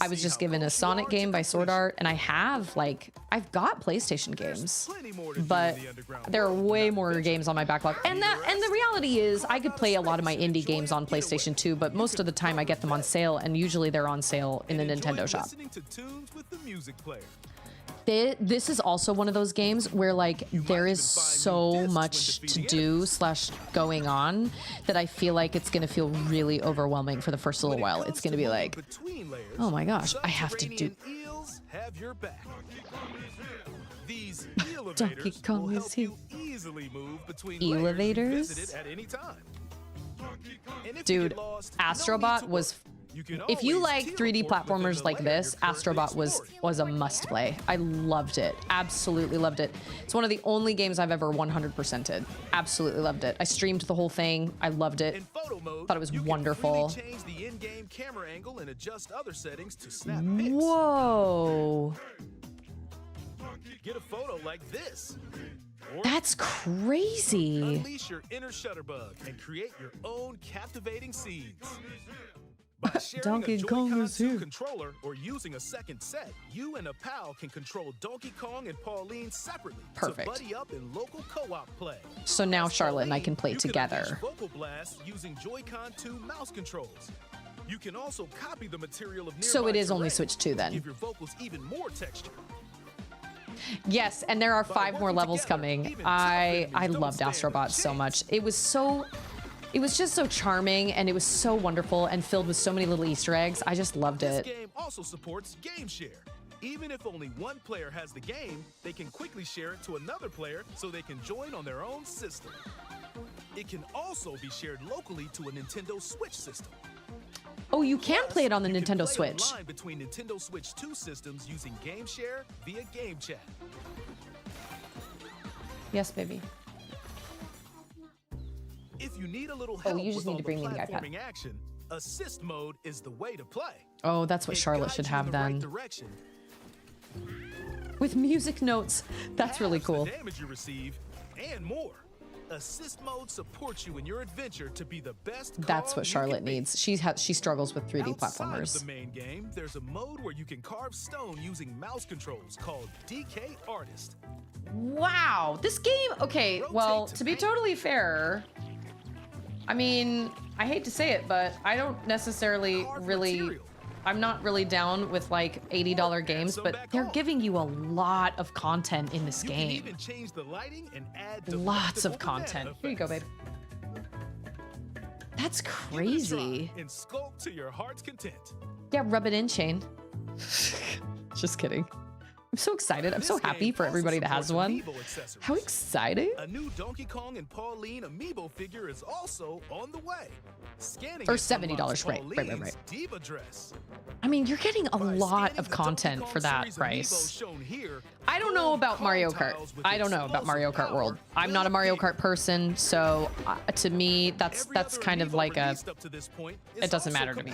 I was just given a Sonic game by Sword Art, and I've got PlayStation games, but there are way more games on my backlog. And the reality is I could play a lot of my indie games on PlayStation 2, but most of the time I get them on sale, and usually they're on sale in the Nintendo shop. This is also one of those games where like there is so much to do / going on that I feel like it's gonna feel really overwhelming for the first little while. It's gonna be like, oh my gosh, I have to do. Donkey Kong is here. Elevators? Dude, Astrobot was. If you like 3D platformers like this, Astrobot was a must play. I loved it. Absolutely loved it. It's one of the only games I've ever 100%ed. Absolutely loved it. I streamed the whole thing. I loved it. Thought it was wonderful. Whoa. Get a photo like this. That's crazy. Unleash your inner shutterbug and create your own captivating scenes. By sharing a Joy-Con 2 controller or using a second set, you and a pal can control Donkey Kong and Pauline separately. Perfect. To buddy up in local co-op play. So now Charlotte and I can play together. Vocal Blast using Joy-Con 2 mouse controls. You can also copy the material of so it is only Switch 2 then. Give your vocals even more texture. Yes, and there are 5 more levels coming. I loved Astrobot so much. It was just so charming, and it was so wonderful and filled with so many little Easter eggs. I just loved it. This game also supports Game Share. Even if only one player has the game, they can quickly share it to another player so they can join on their own system. It can also be shared locally to a Nintendo Switch system. Oh, you can play it on the Nintendo Switch. Online between Nintendo Switch 2 systems using Game Share via Game Chat. Yes, baby. If you need a little help you just need to bring me the iPad. Action, assist mode is the way to play. Oh, that's what Charlotte should have then. Right with music notes. That's really cool. The damage you receive and more. Assist mode supports you in your adventure to be the best. That's what Charlotte needs. She struggles with 3D platformers. The main game, there's a mode where you can carve stone using mouse controls called DK Artist. Wow, this game. Okay, well, to be totally fair, I mean, I hate to say it, but I don't necessarily I'm not really down with like $80 games, but they're giving you a lot of content in this game. Even change the lighting and add lots of content. Here you go, babe. That's crazy. And sculpt to your heart's content. Yeah, rub it in, Shane. Just kidding. I'm so excited. I'm so happy for everybody that has one. How exciting. A new Donkey Kong and Pauline amiibo figure is also on the way. For $70, right. Diva dress. I mean, you're getting a lot of content for that price. I don't know about Mario Kart. I don't know about Mario Kart World. I'm not a Mario Kart person, so to me, that's kind of like a, it doesn't matter to me.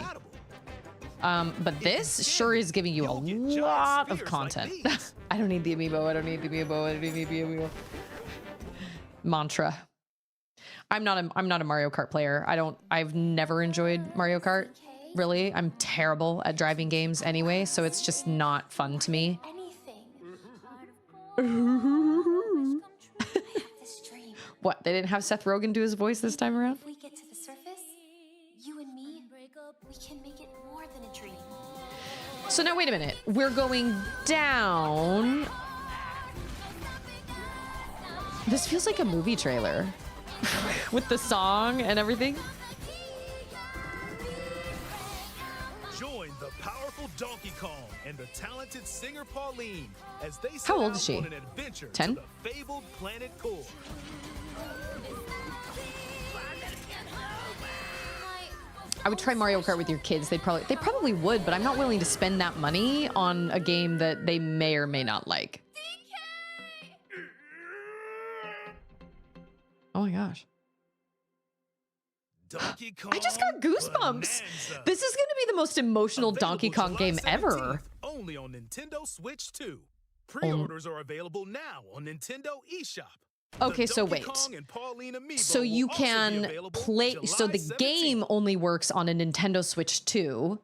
But this sure is giving you a lot of content. I don't need the amiibo. I don't need the amiibo. I don't need the amiibo. Mantra. I'm not a Mario Kart player. I've never enjoyed Mario Kart. Really, I'm terrible at driving games anyway, so it's just not fun to me. What? They didn't have Seth Rogen do his voice this time around? If we get to the surface, you and me, we can make it more than a dream. So now wait a minute. We're going down. This feels like a movie trailer with the song and everything. Join the powerful Donkey Kong and the talented singer Pauline as they set How old out is she? on an adventure 10? to the fabled planet Core. I would try Mario Kart with your kids. They probably would, but I'm not willing to spend that money on a game that they may or may not like. Oh my gosh. Donkey Kong I just got goosebumps. Bonanza. This is going to be the most emotional Donkey Available Kong July game ever. 17th, only on Nintendo Switch 2. Pre-orders are available now on Nintendo eShop. Okay, The so Donkey wait. Kong and Pauline amiibo So you will also be can available play. So July the 17th. game only works on a Nintendo Switch 2,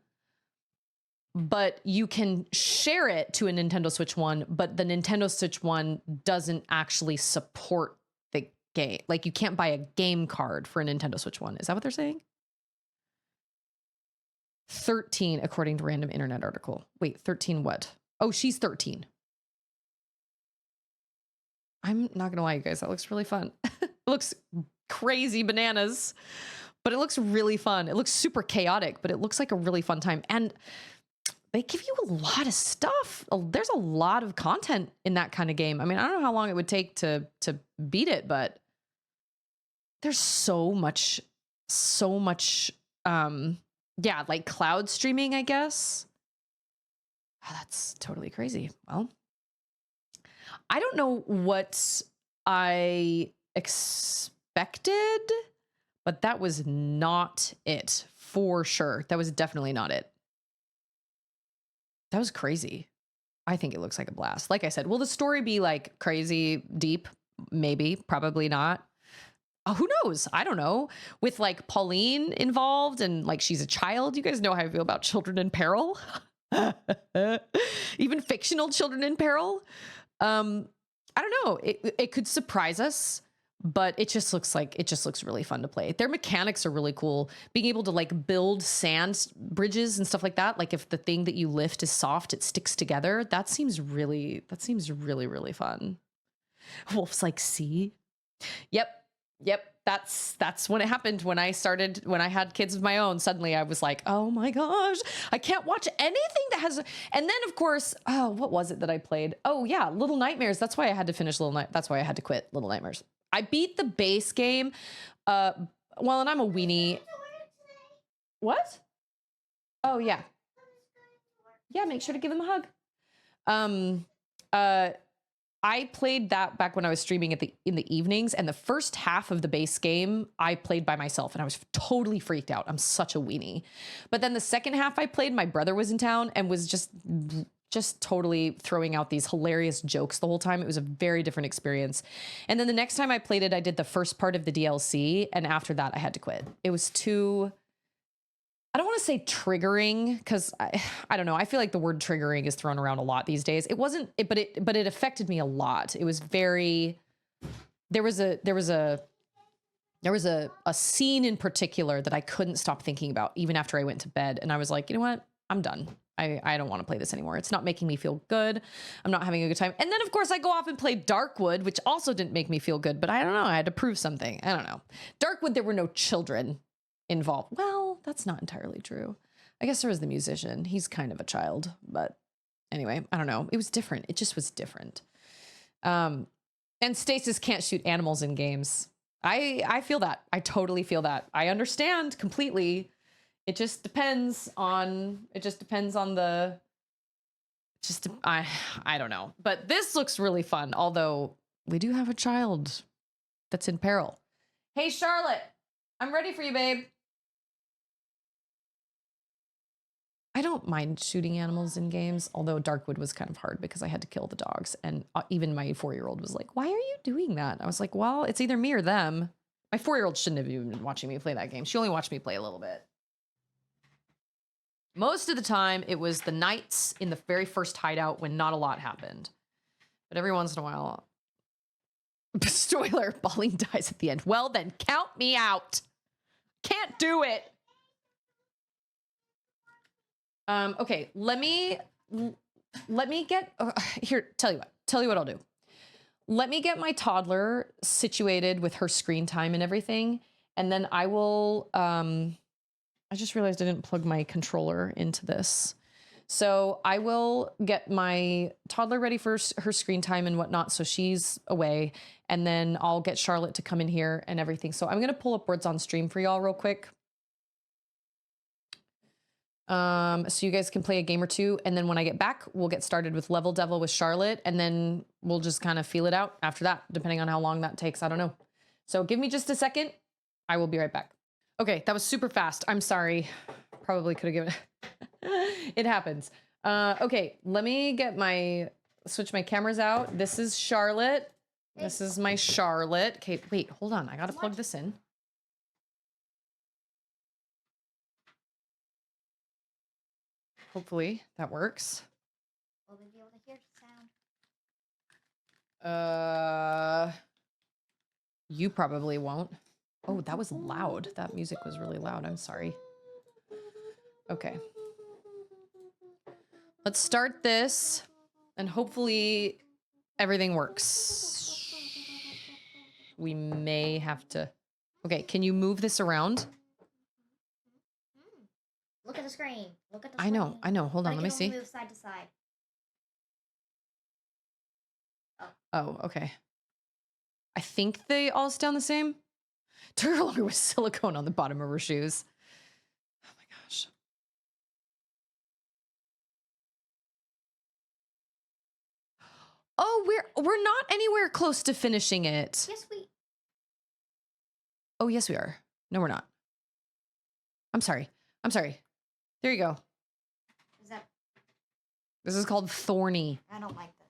but you can share it to a Nintendo Switch 1, but the Nintendo Switch 1 doesn't actually support the game. Like you can't buy a game card for a Nintendo Switch 1. Is that what they're saying? 13, according to random internet article. Wait, 13 what? Oh, she's 13. I'm not gonna lie, you guys, that looks really fun. It looks crazy bananas, but it looks really fun. It looks super chaotic, but it looks like a really fun time. And they give you a lot of stuff. There's a lot of content in that kind of game. I mean, I don't know how long it would take to beat it, but there's so much, yeah, like cloud streaming, I guess. Oh, that's totally crazy. Well, I don't know what I expected, but that was not it for sure. That was definitely not it. That was crazy. I think it looks like a blast. Like I said, will the story be like crazy deep? Maybe, probably not. Oh, who knows? I don't know. With like Pauline involved and like she's a child. You guys know how I feel about children in peril. Even fictional children in peril. I don't know. It could surprise us, but it just looks really fun to play. Their mechanics are really cool. Being able to like build sand bridges and stuff like that. Like if the thing that you lift is soft, it sticks together. That seems really, really fun. Wolf's like, see? Yep. That's when it happened. When I had kids of my own, suddenly I was like, oh my gosh, I can't watch anything that has, and then of course, oh, what was it that I played? Oh yeah, Little Nightmares. That's why I had to finish that's why I had to quit Little Nightmares. I beat the base game. Well, and I'm a weenie. What? Oh yeah. Yeah, make sure to give him a hug. I played that back when I was streaming in the evenings, and the first half of the base game I played by myself, and I was totally freaked out. I'm such a weenie. But then the second half I played, my brother was in town and was just totally throwing out these hilarious jokes the whole time. It was a very different experience. And then the next time I played it, I did the first part of the DLC, and after that I had to quit. It was too, I don't want to say triggering, because I don't know. I feel like the word triggering is thrown around a lot these days. It wasn't, but it affected me a lot. It was very, there was a scene in particular that I couldn't stop thinking about even after I went to bed. And I was like, you know what? I'm done. I don't want to play this anymore. It's not making me feel good. I'm not having a good time. And then of course I go off and play Darkwood, which also didn't make me feel good, but I don't know. I had to prove something. I don't know. Darkwood, there were no children involved. Well, that's not entirely true. I guess there was the musician. He's kind of a child, but anyway, I don't know. It was different. It just was different. And Stasis can't shoot animals in games. I feel that. I totally feel that. I understand completely. It just depends on the, I don't know. But this looks really fun, although we do have a child that's in peril. Hey, Charlotte, I'm ready for you, babe. I don't mind shooting animals in games, although Darkwood was kind of hard because I had to kill the dogs. And even my 4-year-old was like, why are you doing that? I was like, well, it's either me or them. My 4-year-old shouldn't have even been watching me play that game. She only watched me play a little bit. Most of the time, it was the nights in the very first hideout when not a lot happened. But every once in a while, spoiler, Pauline dies at the end. Well, then count me out. Can't do it. Okay, let me get here. Tell you what I'll do. Let me get my toddler situated with her screen time and everything, and then I will I just realized I didn't plug my controller into this. So I will get my toddler ready for her screen time and whatnot. So she's away, and then I'll get Charlotte to come in here and everything. So I'm going to pull up words on stream for y'all real quick. So you guys can play a game or two. And then when I get back, we'll get started with Level Devil with Charlotte. And then we'll just kind of feel it out after that, depending on how long that takes. I don't know. So give me just a second. I will be right back. Okay, that was super fast. I'm sorry. Probably could have given it. It happens. Okay, let me get switch my cameras out. This is Charlotte. This is my Charlotte. Okay, wait, hold on. I gotta plug this in. Hopefully that works. Will we be able to hear the sound? You probably won't. Oh, that was loud. That music was really loud. I'm sorry. Okay. Let's start this, and hopefully everything works. We may have to... Okay, can you move this around? Look at the screen. Look at the I screen. know. Hold on, let me see. Move side to side. Oh, okay. I think they all sound the same. Took her longer with silicone on the bottom of her shoes. Oh my gosh. Oh, we're not anywhere close to finishing it. Yes, we. Oh, yes, we are. No, we're not. I'm sorry. There you go. Is that? This is called Thorny. I don't like this.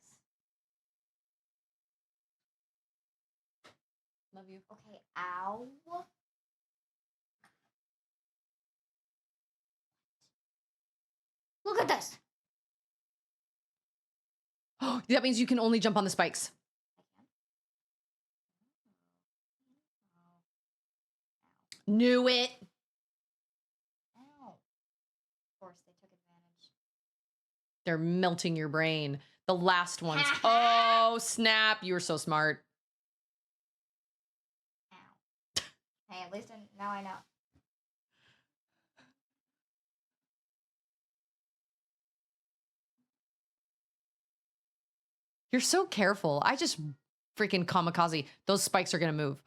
Love you. Okay. Ow. Look at this. Oh, that means you can only jump on the spikes. Knew it. Ow. Of course, they took advantage. They're melting your brain. The last ones. Oh, snap. You were so smart. Ow. Hey, at least now I know. You're so careful. I just freaking kamikaze. Those spikes are going to move.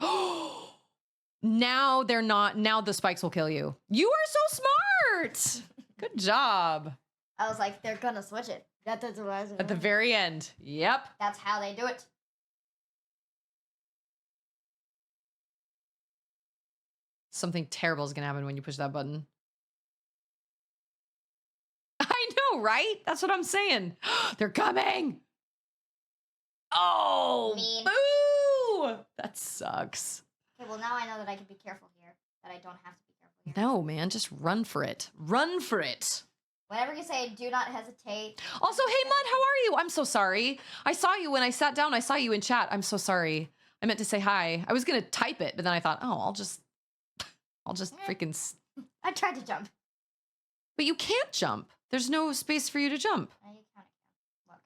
Now they're not. Now the spikes will kill you. You are so smart. Good job. I was like, they're gonna switch it. That's what I was At the very end. Yep. That's how they do it. Something terrible is going to happen when you push that button. I know, right? That's what I'm saying. They're coming. Oh, Mean. boo. That sucks. Okay, well now I know that I can be careful here. That I don't have to be careful here. No, man, just run for it. Run for it. Whenever you say do not hesitate. Also, hey, Mud, how are you? I'm so sorry. I saw you when I sat down. I saw you in chat. I'm so sorry. I meant to say hi. I was going to type it, but then I thought, oh, I'll just freaking... I tried to jump. But you can't jump. There's no space for you to jump. You kind of can. Look.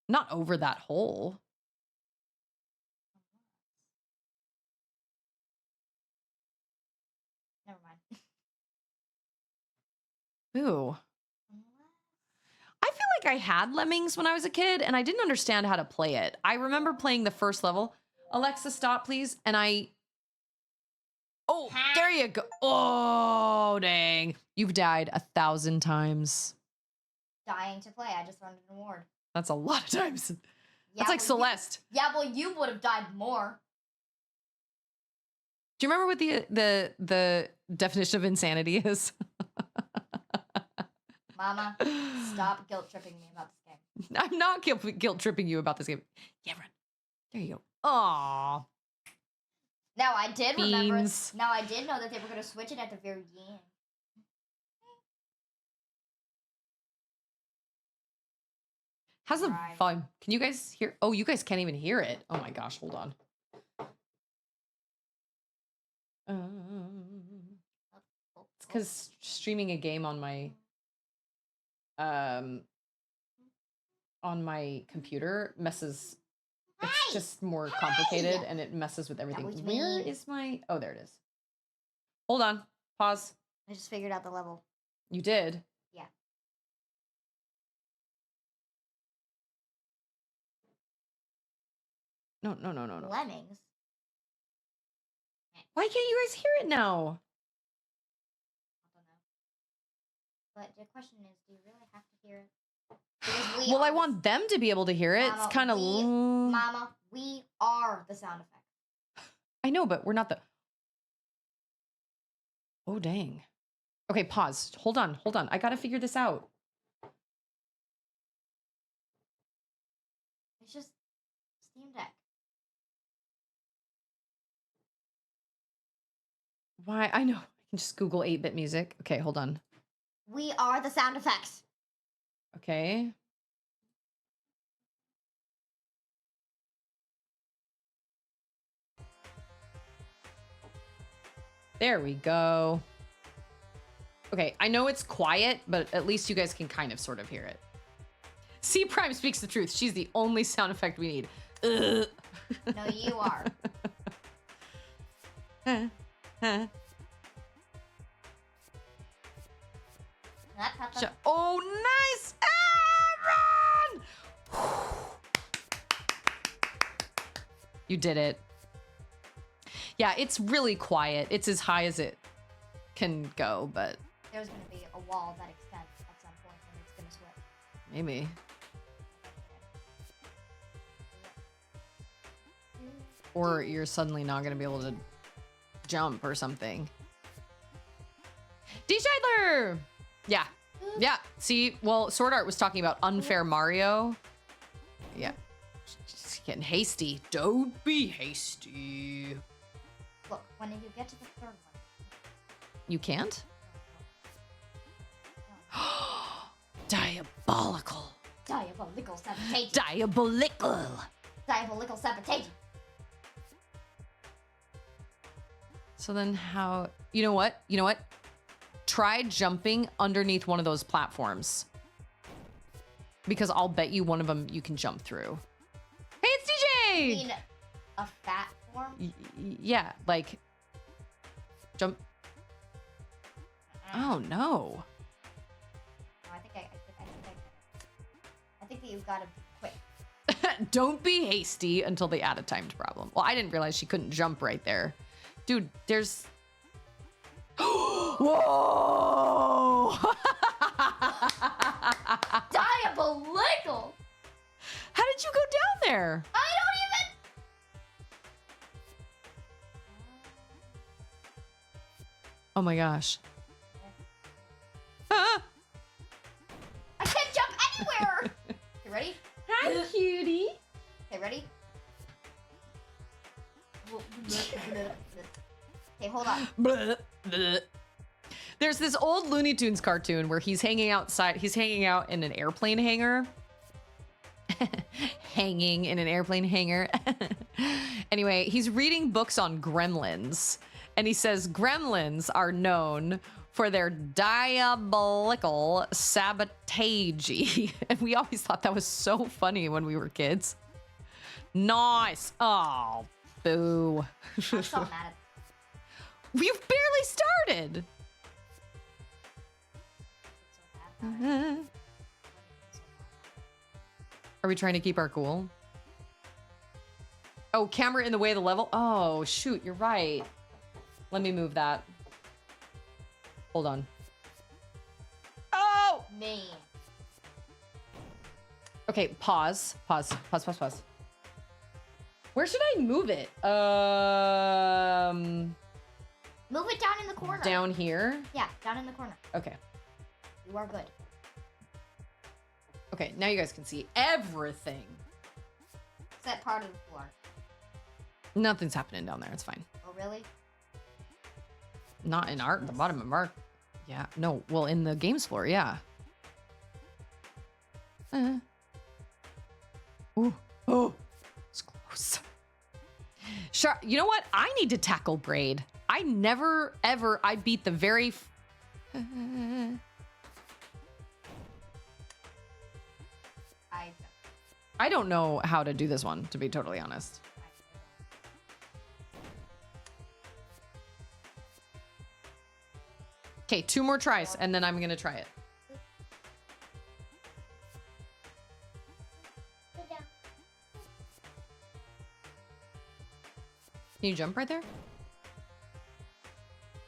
Not over that hole. Never mind. Ooh. I feel like I had Lemmings when I was a kid, and I didn't understand how to play it. I remember playing the first level. Alexa, stop, please. And oh, there you go. Oh, dang. You've died 1,000 times. Dying to play. I just earned an award. That's a lot of times. Yeah, That's like well, Celeste. well, you would have died more. Do you remember what the definition of insanity is? Mama, stop guilt tripping me about this game. I'm not guilt tripping you about this game. Yeah, run. There you go. Aww. Now I did remember. Beans. Now I did know that they were going to switch it at the very end. How's the Right. volume? Can you guys hear? Oh, you guys can't even hear it. Oh my gosh, hold on. It's because streaming a game on my computer messes. It's just more complicated and it messes with everything. was Where mean. is my? Oh, there it is. Hold on. Pause. I just figured out the level. You did. Yeah. No. Lemmings. Why can't you guys hear it now? I don't know. But the question is, do you really have to hear it? Because Well, I want them to be able to hear it. Mama, It's kind of. Mama, we are the sound effect. I know, but we're not the. Oh, dang. Okay, pause. Hold on. I gotta figure this out. It's just Steam Deck. Why? I know. I can just Google 8-bit music. Okay, hold on. We are the sound effects. Okay. There we go. Okay, I know it's quiet, but at least you guys can kind of sort of hear it. C Prime speaks the truth. She's the only sound effect we need. Ugh. No, you are. Oh, nice, Aaron! You did it. Yeah, it's really quiet. It's as high as it can go, but There's going to be a wall that extends at some point and it's going to switch. maybe. Or you're suddenly not going to be able to jump or something. D. Scheidler! Yeah. Yeah. See, well, Sword Art was talking about unfair Mario. Yeah. Just getting hasty. Don't be hasty. Look, when you get to the third one. You can't? Diabolical. Diabolical sabotage. Diabolical. Diabolical sabotage. So then how, you know what? Try jumping underneath one of those platforms. Because I'll bet you one of them you can jump through. Hey, it's DJ! You mean a fat form? Yeah, like, jump. Oh, no. I think that you've got to be quick. Don't be hasty until they add a timed problem. Well, I didn't realize she couldn't jump right there. Dude, there's... Whoa! Diabolical! How did you go down there? I don't even... Oh my gosh. Ah! I can't jump anywhere! Okay, ready? Hi, cutie. Okay, ready? Okay, hold on. Blah, blah. There's this old Looney Tunes cartoon where he's hanging outside. He's hanging out in an airplane hangar. Hanging in an airplane hangar. Anyway, he's reading books on gremlins. And he says gremlins are known for their diabolical sabotage. And we always thought that was so funny when we were kids. Nice. Oh, boo. I'm so mad at We've barely started. Are we trying to keep our cool? Oh, camera in the way of the level? Oh, shoot, you're right. Let me move that. Hold on. Oh! me. Okay, pause. Where should I move it? Move it down in the corner. Down here? Yeah, down in the corner. Okay. You are good. Okay, now you guys can see everything. Set part of the floor. Nothing's happening down there. It's fine. Oh, really? Not in art, the bottom of art. Yeah, no. Well, in the games floor, yeah. Ooh, oh, it's close. Sure. You know what? I need to tackle Braid. I never, ever, I beat the very... I don't know how to do this one, to be totally honest. Okay, 2 more tries, and then I'm gonna try it. Sit down. Can you jump right there?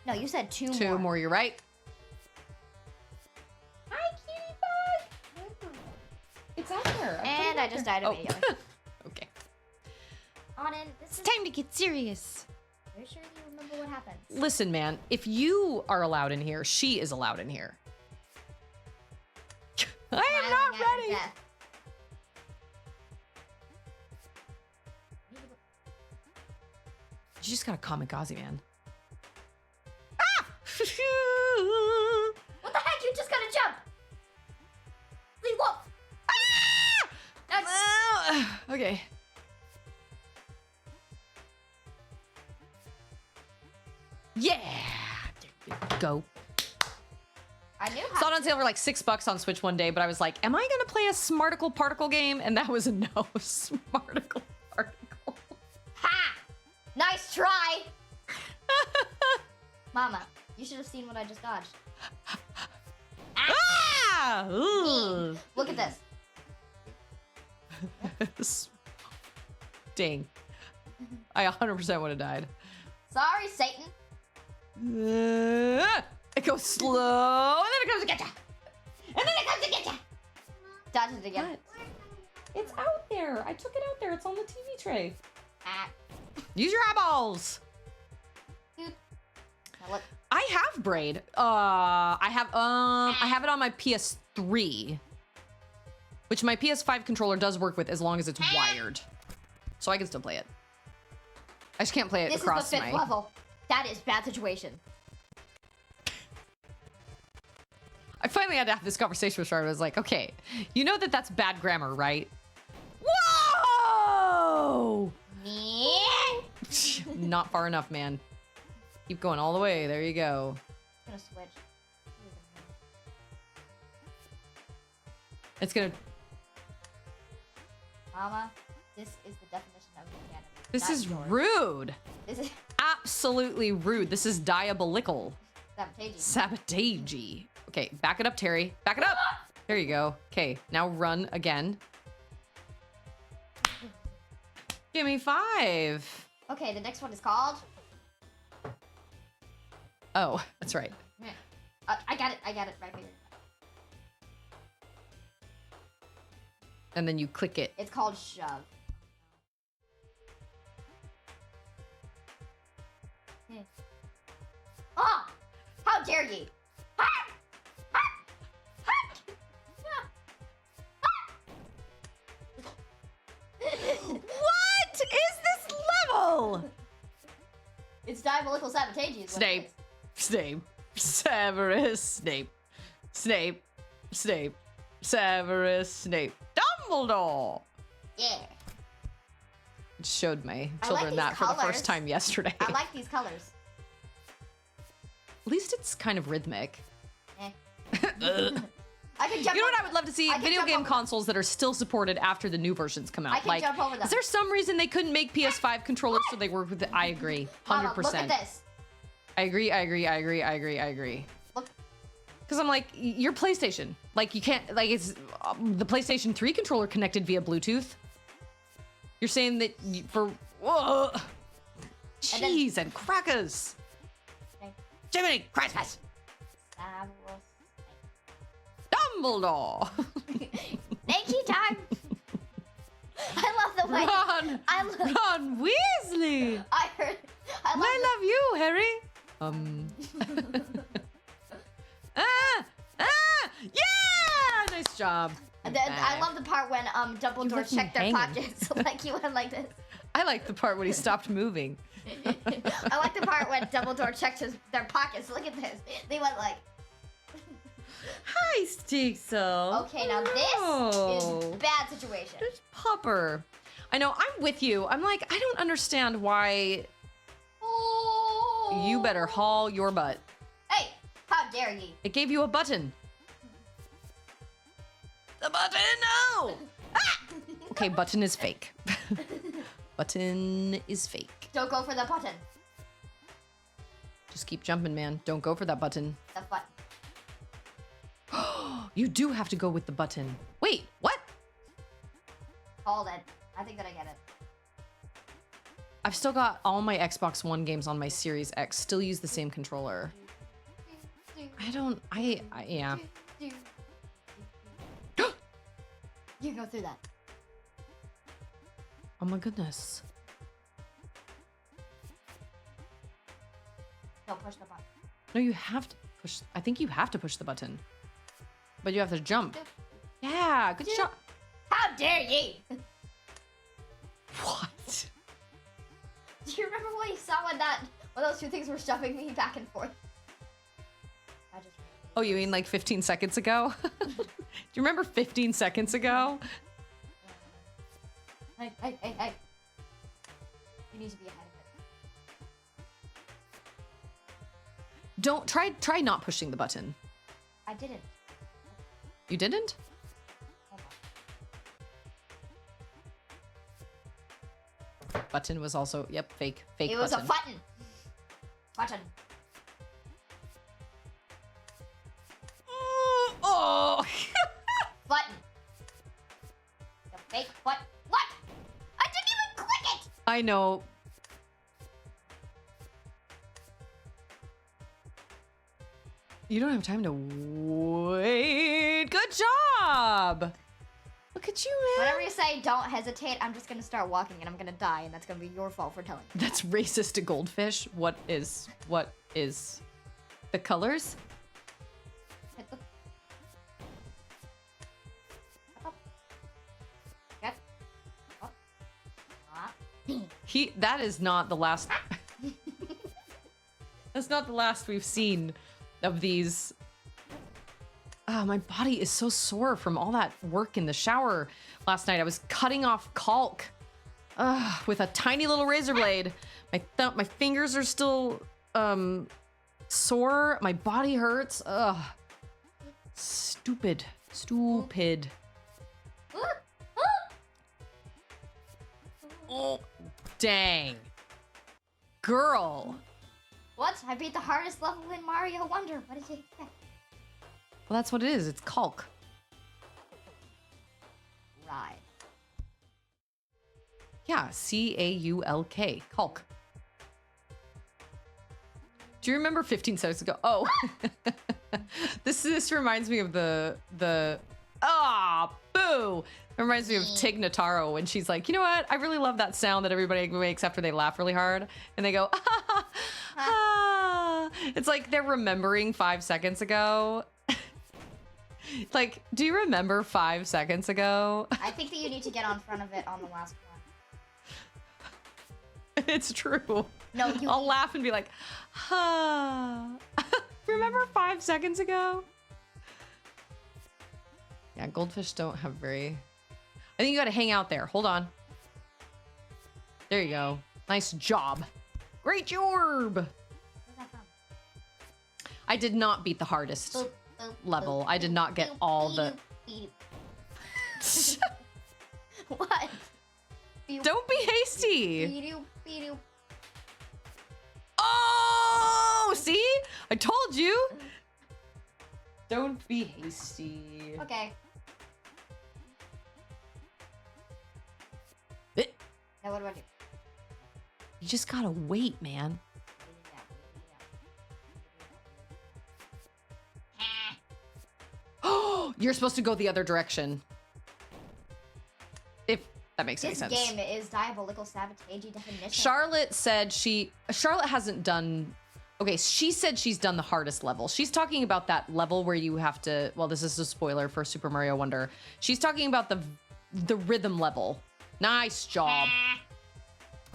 No, you said 2 more. 2 more, you're right. Hi, cutie bug. It's out there. And I just died immediately. Okay. On in. This It's is. time to get serious. Are you sure you remember what happened? Listen, man, if you are allowed in here, she is allowed in here. I am Smiling not at your ready. death. You just got a kamikaze, man. Ah! What the heck? You just gotta jump. Please, whoa. Nice. Okay. Yeah. There you go. I knew Saw how. it on sale for like $6 on Switch one day, but I was like, am I gonna play a Smarticle Particle game? And that was a no. Smarticle Particle. Ha! Nice try. Mama, you should have seen what I just dodged. Ah! Ooh. Look at this. Dang. I 100% would have died. Sorry, Satan. It goes slow, and then it comes to get ya. And then it comes to get you. Dodge it again. It's out there. I took it out there. It's on the TV tray. Ah. Use your eyeballs. Now look. I have Braid. I have it on my PS3, which my PS5 controller does work with as long as it's wired, so I can still play it. I just can't play it This across is the 5th my. level. That is bad situation. I finally had to have this conversation with her. I was like, okay, you know that that's bad grammar, right? Whoa! Me. Not far enough, man. Keep going all the way. There you go. I'm gonna switch. It's gonna. Mama, this is the definition of humanity. This not is yours. rude. This is Absolutely rude. This is diabolical. sabotage. Sabotage. Okay, back it up, Terry. Back it up. There you go. Okay, now run again. Give me 5. Okay, the next one is called. Oh, that's right. I got it. I got it right here. And then you click it. It's called shove. Ah! How dare ye! Ah! Ah! Ah! What is this level? It's diabolical sabotage. Is what it Snape. is. Snape. Severus Snape. Snape. Snape. Severus Snape. Dumbledore. Yeah. Just showed my I children like that these for the colors. first time yesterday. I like these colors. At least it's kind of rhythmic. Eh. Ugh. I can jump. You know what over I would love to see? I can Video jump game over consoles that are still supported after the new versions come out. I can jump over them. Is there some reason they couldn't make PS5 controllers so they work with it? I agree. 100%. Mama, look at this. I agree. Look. Because I'm like, you're PlayStation. Like, you can't, like, it's the PlayStation 3 controller connected via Bluetooth. You're saying that for, whoa. And then- Cheese and crackers. Okay. Jiminy Christmas. Severus Dumbledore. Nakey time. I love the way. Ron. I love. Ron Weasley. I heard. I love. I love you, Harry. Yeah! Nice job. I love the part when Dumbledore left me checked their hanging. pockets. Like he went like this. I like the part when he stopped moving. I like the part when Dumbledore checked their pockets. Look at this. They went like. Hi, Stixel. Okay, now this Oh. is bad situation. There's Popper. I know, I'm with you. I'm like, I don't understand why Oh. you better haul your butt. Hey, how dare ye? It gave you a button. The button, no! Ah! Okay, button is fake. Button is fake. Don't go for the button. Just keep jumping, man. Don't go for that button. The button. You do have to go with the button. Wait, what? Called it. I think that I get it. I've still got all my Xbox One games on my Series X. Still use the same controller. Yeah. You go through that. Oh my goodness. Don't push the button. No, you have to push. I think you have to push the button. But you have to jump. Yeah, good job. How dare ye! What? Do you remember what you saw when those two things were shoving me back and forth? I just. Oh, you mean like 15 seconds ago? Do you remember 15 seconds ago? Hey! You need to be ahead of it. Don't try not pushing the button. I didn't. You didn't? Hold on. Button was also, yep, fake It was button. a button. Button. Oh! Button. The fake button. What? I didn't even click it! I know. You don't have time to wait. Good job. Look at you, man. Whenever you say don't hesitate, I'm just gonna start walking and I'm gonna die, and that's gonna be your fault for telling me. That's racist to goldfish. What is the colors? Hit the... Up. Get. Up. Ah. That is not the last. That's not the last we've seen of these. Oh, my body is so sore from all that work in the shower last night. I was cutting off caulk with a tiny little razor blade. My fingers are still sore. My body hurts. Ugh. Stupid. Oh, dang. Girl. What? I beat the hardest level in Mario Wonder. What did you expect? Well, that's what it is. It's caulk. Right. Yeah, C-A-U-L-K. Caulk. Do you remember 15 seconds ago? Oh. This reminds me of the boo. It reminds me of Tig Notaro when she's like, you know what? I really love that sound that everybody makes after they laugh really hard. And they go, ah, ah. It's like they're remembering 5 seconds ago. Like, do you remember 5 seconds ago? I think that you need to get on front of it on the last one. It's true. No, I'll laugh and be like, ah. Remember 5 seconds ago? Yeah, goldfish don't have very... I think you gotta hang out there. Hold on. There you go. Nice job. Great job! Where's that from? I did not beat the hardest level. I did not get all the... What? Don't be hasty! Oh! See? I told you! Don't be hasty. Okay. Now what do I do? You just gotta wait, man. Oh, you're supposed to go the other direction. If that makes any This sense. game is diabolical sabotage definition. Charlotte said Charlotte hasn't done, okay, she said she's done the hardest level. She's talking about that level where you have to, well, this is a spoiler for Super Mario Wonder. She's talking about the rhythm level. Nice job.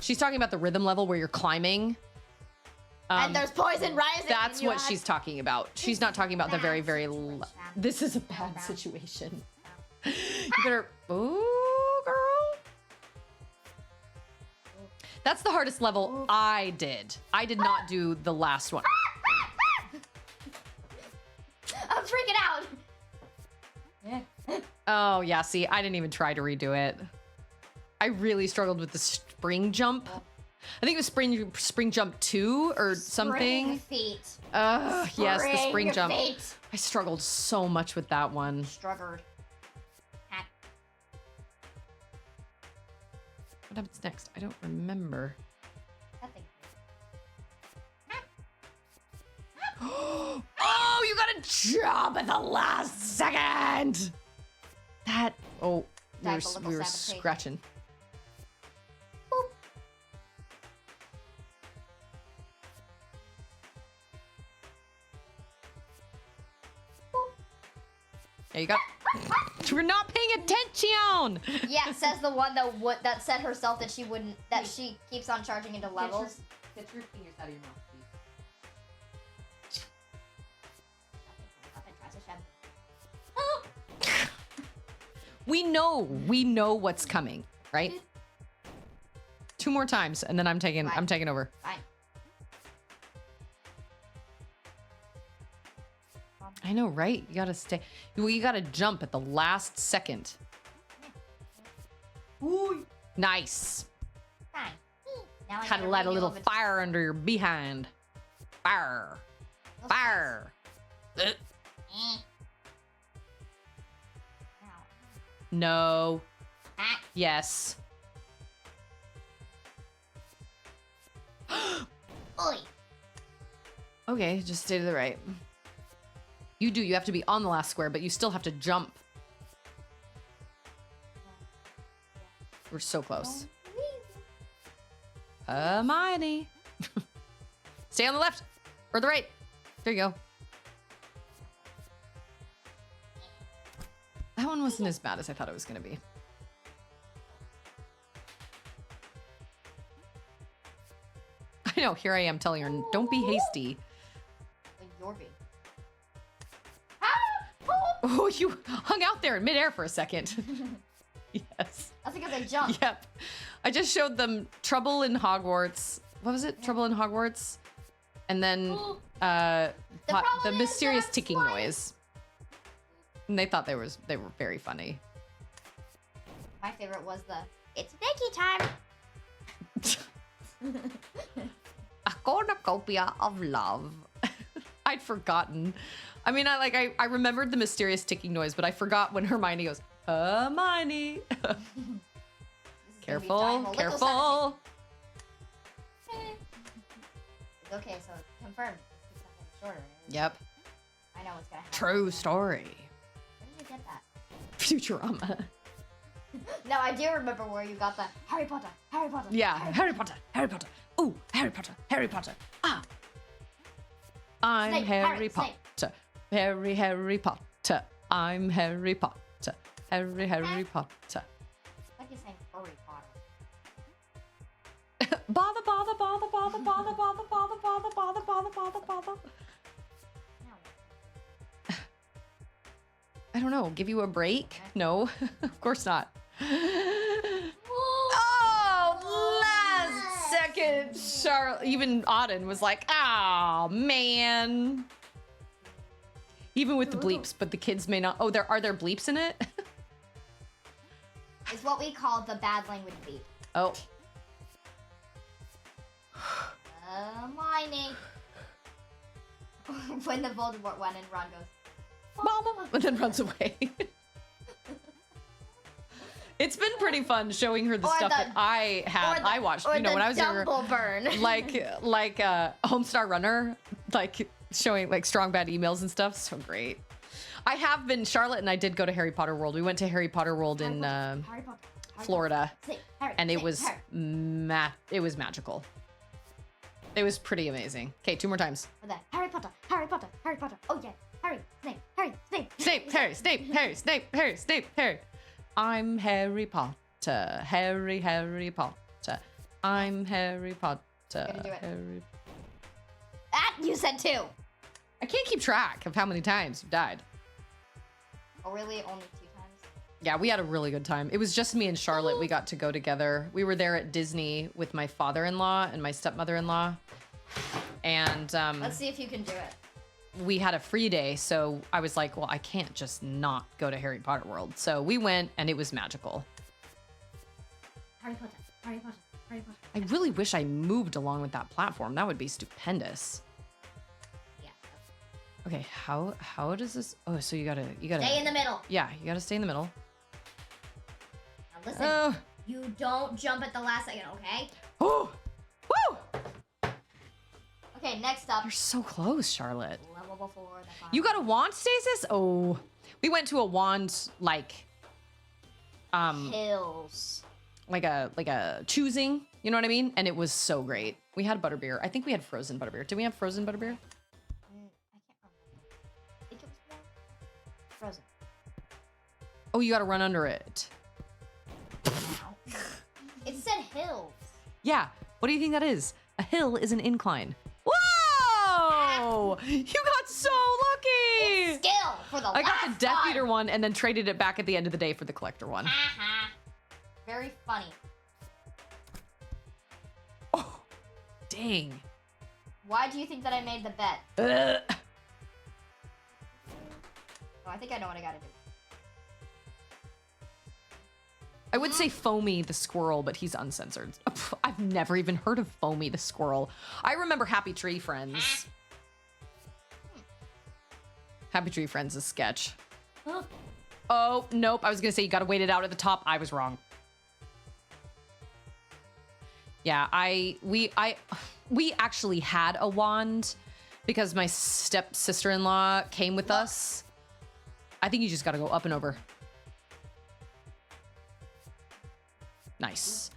She's talking about the rhythm level where you're climbing. And there's poison rising. That's what she's talking about. She's not talking about the very, very... This is a bad situation. You better... Ooh, girl. That's the hardest level I did. I did not do the last one. I'm freaking out. Oh, yeah, see, I didn't even try to redo it. I really struggled with the spring jump. I think it was spring jump 2 or something. Spring feet. Yes, the spring jump. Feet. I struggled so much with that one. Struggled. Hat. What happens next? I don't remember. Nothing. Oh, you got a jump at the last second. That. Oh, we were Diabolical sabotage. scratching. Boop. There you go. We're not paying attention. Yeah, says the one that said herself that she wouldn't. That she keeps on charging into levels. Get your fingers out of your mouth, We know what's coming, right? 2 more times, and then I'm taking over. Fine. I know, right? You gotta stay. Well, you gotta jump at the last second. Ooh, nice. Fine. Now I Had to gotta light a redo little over- fire under your behind. Fire. Those Fire. Eh. Now. No. Ah. Yes. Oi. Okay, just stay to the right. You have to be on the last square, but you still have to jump. We're so close. Hermione. Stay on the left or the right. There you go. That one wasn't as bad as I thought it was going to be. I know, here I am telling her, don't be hasty. When you're being. Oh, you hung out there in midair for a second. Yes. That's because I jumped. Yep. I just showed them Trouble in Hogwarts. What was it? Trouble in Hogwarts. And then the mysterious ticking noise. And they thought they were very funny. My favorite was the "It's Vicky time." A cornucopia of love. I'd forgotten. I mean, I remembered the mysterious ticking noise, but I forgot when Hermione goes, Hermione. Careful, diabolical careful. It's okay, so confirmed. It's something shorter. Yep. I know what's gonna happen. True story. Where did you get that? Futurama. No, I do remember where you got the Harry Potter. Harry Potter. Yeah, Harry Potter, Harry Potter. Ooh, Harry Potter, Harry Potter. Ah. I'm Snape, Harry Harry, Potter. Snape. Harry Potter. I'm Harry Potter. Harry Potter. Like you're saying Harry Potter. Bother. No. I don't know. Give you a break? No, of course not. Oh, last second. Even Auden was like, oh, man. Even with the bleeps, but the kids may not. Oh, are there bleeps in it? It's what we call the bad language beat. Oh. Mining. When the Voldemort one and Ron goes, Mama, and then runs away. It's been pretty fun showing her the stuff that I watched, when I was younger. Burn. like Homestar Runner, like showing like strong bad emails and stuff. So great. I have been. Charlotte and I did go to Harry Potter World. We went to Harry Potter World in Florida, and it was it was magical. It was pretty amazing. Okay, 2 more times. Harry Potter. Oh yeah, Harry, Snape. I'm Harry Potter. Harry Potter. I'm Harry Potter. Gotta do it. Harry. You said 2. I can't keep track of how many times you died. Oh really? Only 2 times? Yeah, we had a really good time. It was just me and Charlotte. We got to go together. We were there at Disney with my father-in-law and my stepmother-in-law. And Let's see if you can do it. we had a free day, so I was like, well, I can't just not go to Harry Potter World. So we went, and it was magical. Harry Potter. I really wish I moved along with that platform. That would be stupendous. Yeah. Okay, how does this? Oh, so you gotta Stay in the middle. Yeah, you gotta stay in the middle. Now listen, you don't jump at the last second, okay? Oh, woo! Okay, next up. You're so close, Charlotte. Level before the final. You got a wand stasis? Oh, we went to a wand like Hills. like a choosing, you know what I mean? And it was so great. We had butterbeer. I think we had frozen butterbeer. Did we have frozen butterbeer? I can't remember. I think it was frozen. Oh, you got to run under it. It said hills. Yeah. What do you think that is? A hill is an incline. Whoa! You got so lucky. It's skill for the I got the last Death time. Eater one and then traded it back at the end of the day for the collector one. Very funny. Oh, dang. Why do you think that I made the bet? Ugh. Oh, I think I know what I gotta do. I would say Foamy the squirrel, but he's uncensored. I've never even heard of Foamy the squirrel. I remember Happy Tree Friends. Happy Tree Friends is sketch. Huh? Oh, nope. I was gonna say you gotta wait it out at the top. I was wrong. Yeah, we actually had a wand because my stepsister-in-law came with us. I think you just gotta go up and over. Nice.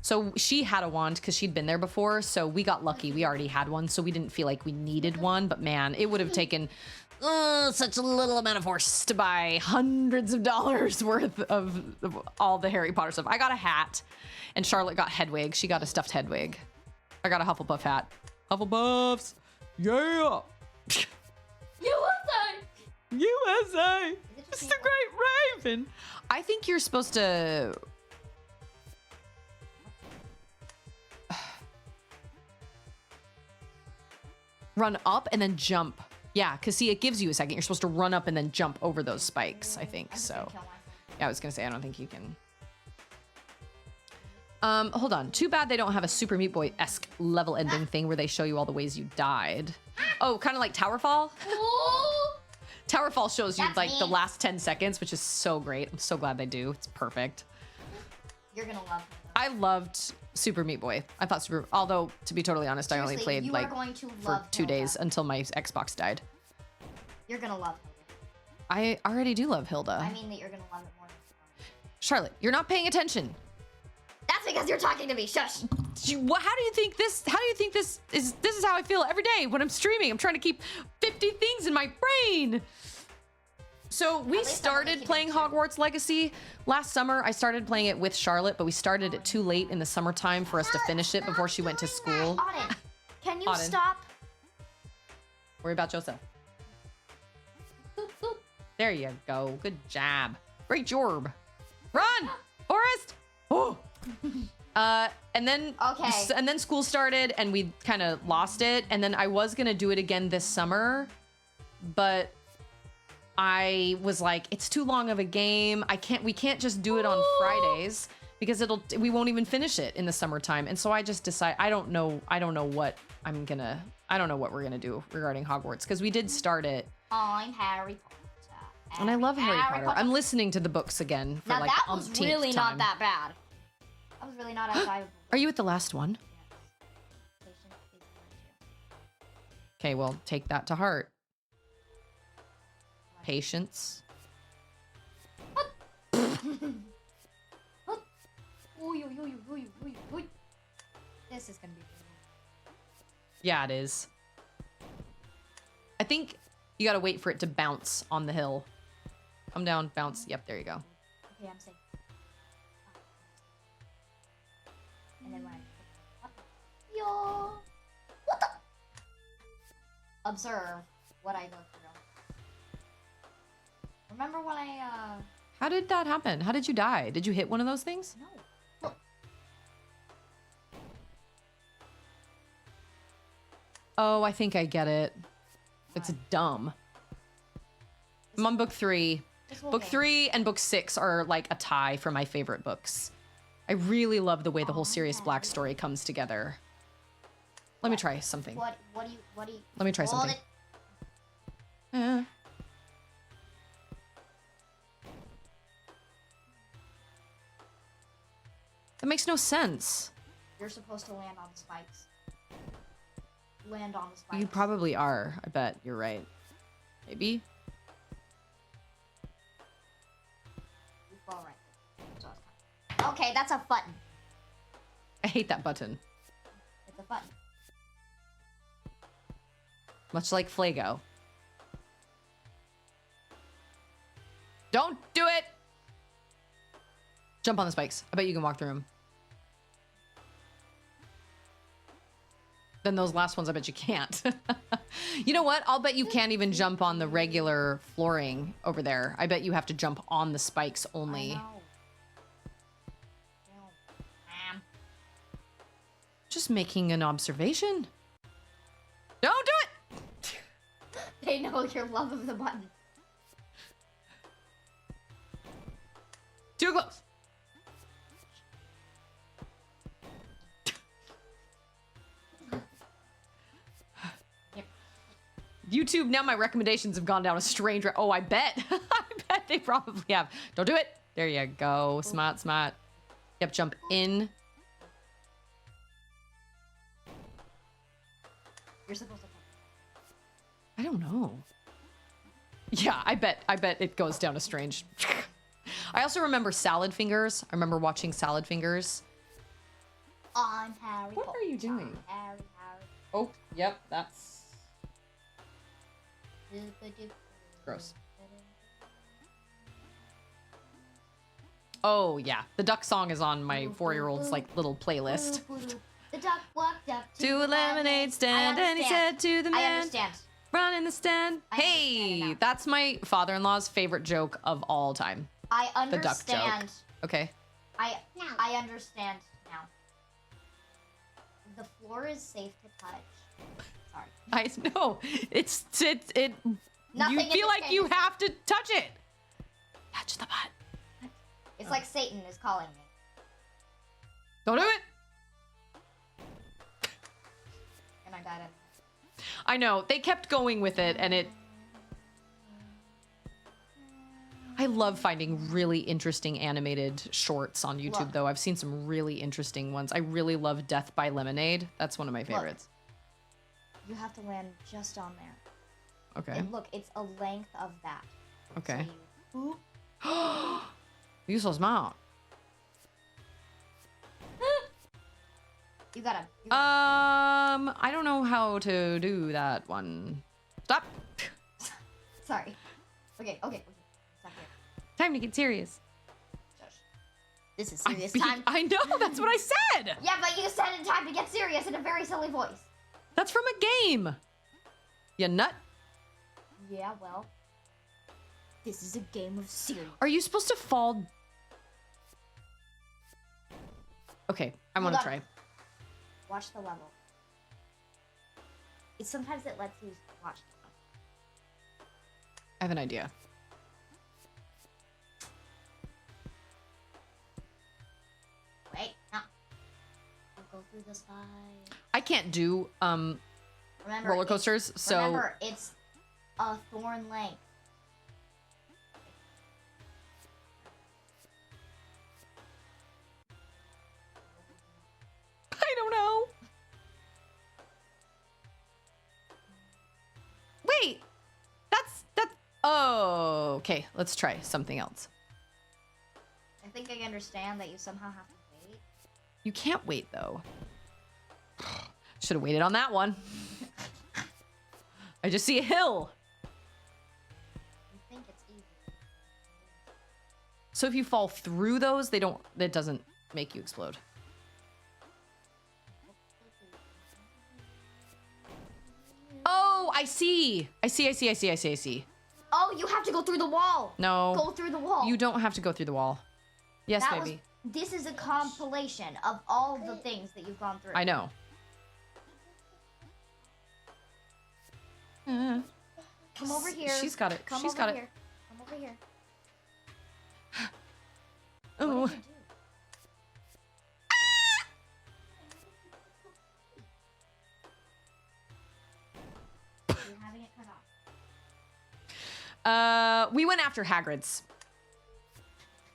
So she had a wand because she'd been there before, so we got lucky. We already had one, so we didn't feel like we needed one. But man, it would have taken such a little amount of force to buy hundreds of dollars worth of all the Harry Potter stuff. I got a hat, and Charlotte got Hedwig. She got a stuffed Hedwig. I got a Hufflepuff hat. Hufflepuffs, yeah. USA! USA, it's the Great Raven. I think you're supposed to. Run up and then jump. Yeah, because see, it gives you a second. You're supposed to run up and then jump over those spikes, I think. So, yeah, I was going to say, I don't think you can. Hold on. Too bad they don't have a Super Meat Boy-esque level ending thing where they show you all the ways you died. Oh, kind of like Towerfall? Towerfall shows you That's like me. the last 10 seconds, which is so great. I'm so glad they do. It's perfect. You're gonna love it. I loved Super Meat Boy. I thought although to be totally honest, I only Seriously, played you like are going to for love 2 days Hilda. until my Xbox died. You're gonna love it. I already do love Hilda. I mean that you're gonna love it more than Charlotte, you're not paying attention. That's because you're talking to me. Shush. How do you think this is? This is how I feel every day when I'm streaming. I'm trying to keep 50 things in my brain. So we least I'm started only playing keeping 2. Hogwarts Legacy last summer. I started playing it with Charlotte, but we started it too late in the summertime for us to finish it before she went to school. Auden, can you Auden. stop? Worry about Joseph. There you go. Good job. Great job. Run, Forrest. Oh. And then Okay. and then school started and we kind of lost it. And then I was gonna do it again this summer, but I was like, it's too long of a game. We can't just do it on Fridays because we won't even finish it in the summertime. And so I just decided I don't know what we're gonna do regarding Hogwarts because we did start it. I'm Harry Potter. And I love Harry Potter. I'm listening to the books again for Now like that the was umpteenth really time. not that bad. That was really not outside of Are you at the last one? Okay, well, take that to heart. Patience. This is gonna be. Yeah, it is. I think you gotta wait for it to bounce on the hill. Come down, bounce. Yep, there you go. Okay, I'm safe. And then when Yo. What the? Observe what I go through. Remember when I How did that happen? How did you die? Did you hit one of those things? no. Look. Oh, I think I get it. It's dumb. I'm on book 3. This whole Book game. 3 and book 6 are like a tie for my favorite books. I really love the way the whole Sirius Black story comes together. Let me try something. What do you? Let me try Hold something. it. That makes no sense. You're supposed to land on the spikes. Land on the spikes. You probably are. I bet you're right. Maybe. You fall right there. So it's kind of... Okay, that's a button. I hate that button. It's a button. Much like Flago. Don't do it! Jump on the spikes. I bet you can walk through them. Then those last ones, I bet you can't. You know what? I'll bet you can't even jump on the regular flooring over there. I bet you have to jump on the spikes only. I know. No. Just making an observation. Don't do it! They know your love of the button. Too close. YouTube, now my recommendations have gone down a strange oh, I bet. I bet they probably have. Don't do it. There you go. Smart, smart. Yep, jump in. You're supposed to. I don't know. Yeah, I bet it goes down a strange. I also remember Salad Fingers. I remember watching Salad Fingers. I'm Harry. What are you doing? Harry. Oh, yep, that's gross. Oh, yeah. The duck song is on my 4-year-old's like little playlist. The duck walked up To a lemonade stand and he said to the I man, understand. run in the stand. I understand Hey, now. that's my father-in-law's favorite joke of all time. I The duck joke. understand. Okay. I understand now. The floor is safe to touch. Sorry. I know. It Nothing you in feel this like game you is- have to touch it. Touch the butt. It's like Satan is calling me. Don't do it. And I died. I know. They kept going with it and it I love finding really interesting animated shorts on YouTube, Look. though. I've seen some really interesting ones. I really love Death by Lemonade. That's one of my favorites. You have to land just on there. Okay. And look, it's a length of that. Okay. So you, You so smart. you gotta. I don't know how to do that one. Stop. Sorry. Okay. Stop here. Time to get serious. Shush. This is serious time. I know, that's what I said. Yeah, but you said in time to get serious in a very silly voice. That's from a game. You nut. Yeah, well. This is a game of serious. Are you supposed to fall? Okay, I want to Hold on. try. Watch the level. Sometimes it lets you watch the level. I have an idea. Wait, no. We'll go through the slide. I can't do Remember, roller coasters, so remember, it's a thorn length. I don't know. Wait, that's. Oh, okay. Let's try something else. I think I understand that you somehow have to wait. You can't wait though. Should have waited on that one. I just see a hill. You think it's easy. So if you fall through those, it doesn't make you explode. Oh, I see. I see. Oh, you have to go through the wall. No. Go through the wall. You don't have to go through the wall. Yes, That baby. This is a compilation of all the things that you've gone through. I know. Come over here. She's got it. Come She's over got it. here. Come over here. Oh. What did you do? having it turned off? We went after Hagrid's.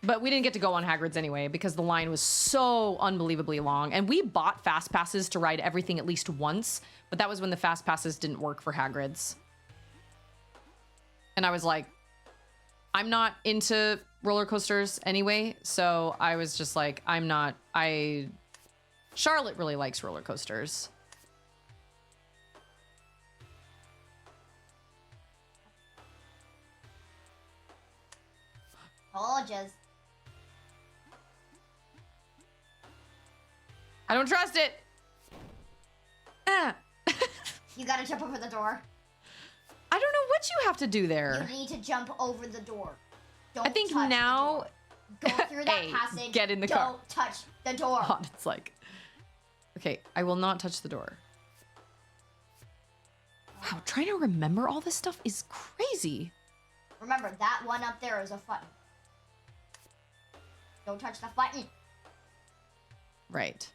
But we didn't get to go on Hagrid's anyway because the line was so unbelievably long. And we bought fast passes to ride everything at least once, but that was when the fast passes didn't work for Hagrid's. And I was like, I'm not into roller coasters anyway, so I was just like, Charlotte really likes roller coasters. Oh, just. I don't trust it. Ah. You gotta jump over the door. I don't know what you have to do there. You need to jump over the door. Don't I think touch now... the door. Go through that Hey, passage. get in the car. Don't touch the door. God, it's like... Okay, I will not touch the door. Wow, trying to remember all this stuff is crazy. Remember, that one up there is a button. Don't touch the button. Right.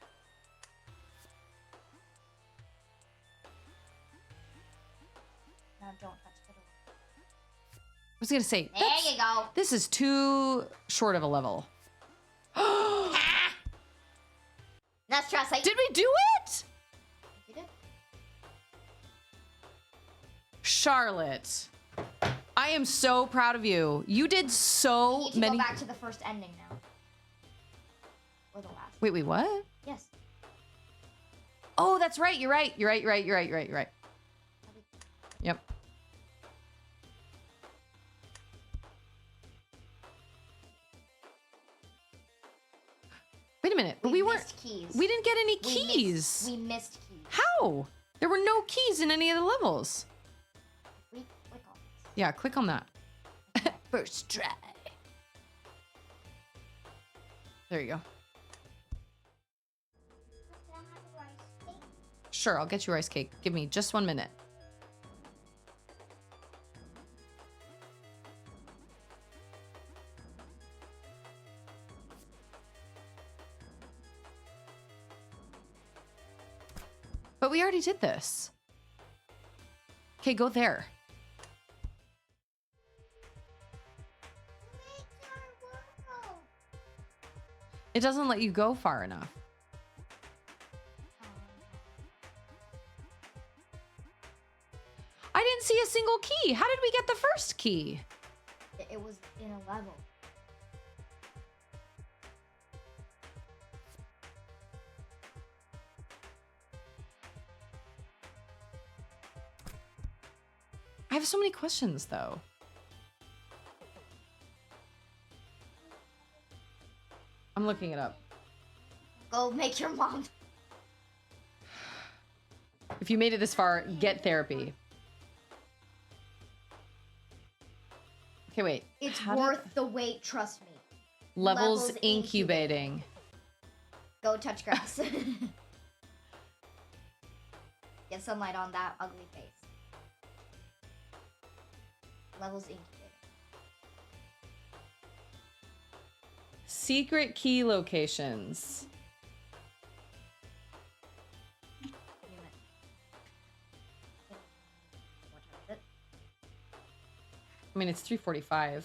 No, don't touch the door. I was gonna say, There you go. this is too short of a level. That's trust. Did we do it? You did. Charlotte, I am so proud of you. You did You so need to many... go back to the first ending now. Or the last. Wait, what? Yes. Oh, that's right. You're right. You're right. Yep. Wait a minute. But we weren't... missed keys. We didn't get any We keys. We missed keys. How? There were no keys in any of the levels. We click on this. Yeah, click on that. First try. There you go. Sure, I'll get you rice cake. Give me just 1 minute. But we already did this. Okay, go there. It doesn't let you go far enough. I didn't see a single key. How did we get the first key? It was in a level. I have so many questions, though. I'm looking it up. Go make your mom. If you made it this far, get therapy. Okay, wait. It's How worth the wait, trust me. Levels Levels incubating. Go touch grass. Get sunlight on that ugly face. Levels incubating. Secret key locations. I mean, it's 3:45.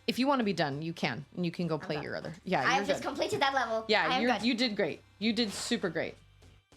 If you want to be done, you can. And you can go play done. your other. Yeah, I've you're just good. completed that level. I Yeah, am good. you did great. You did super great.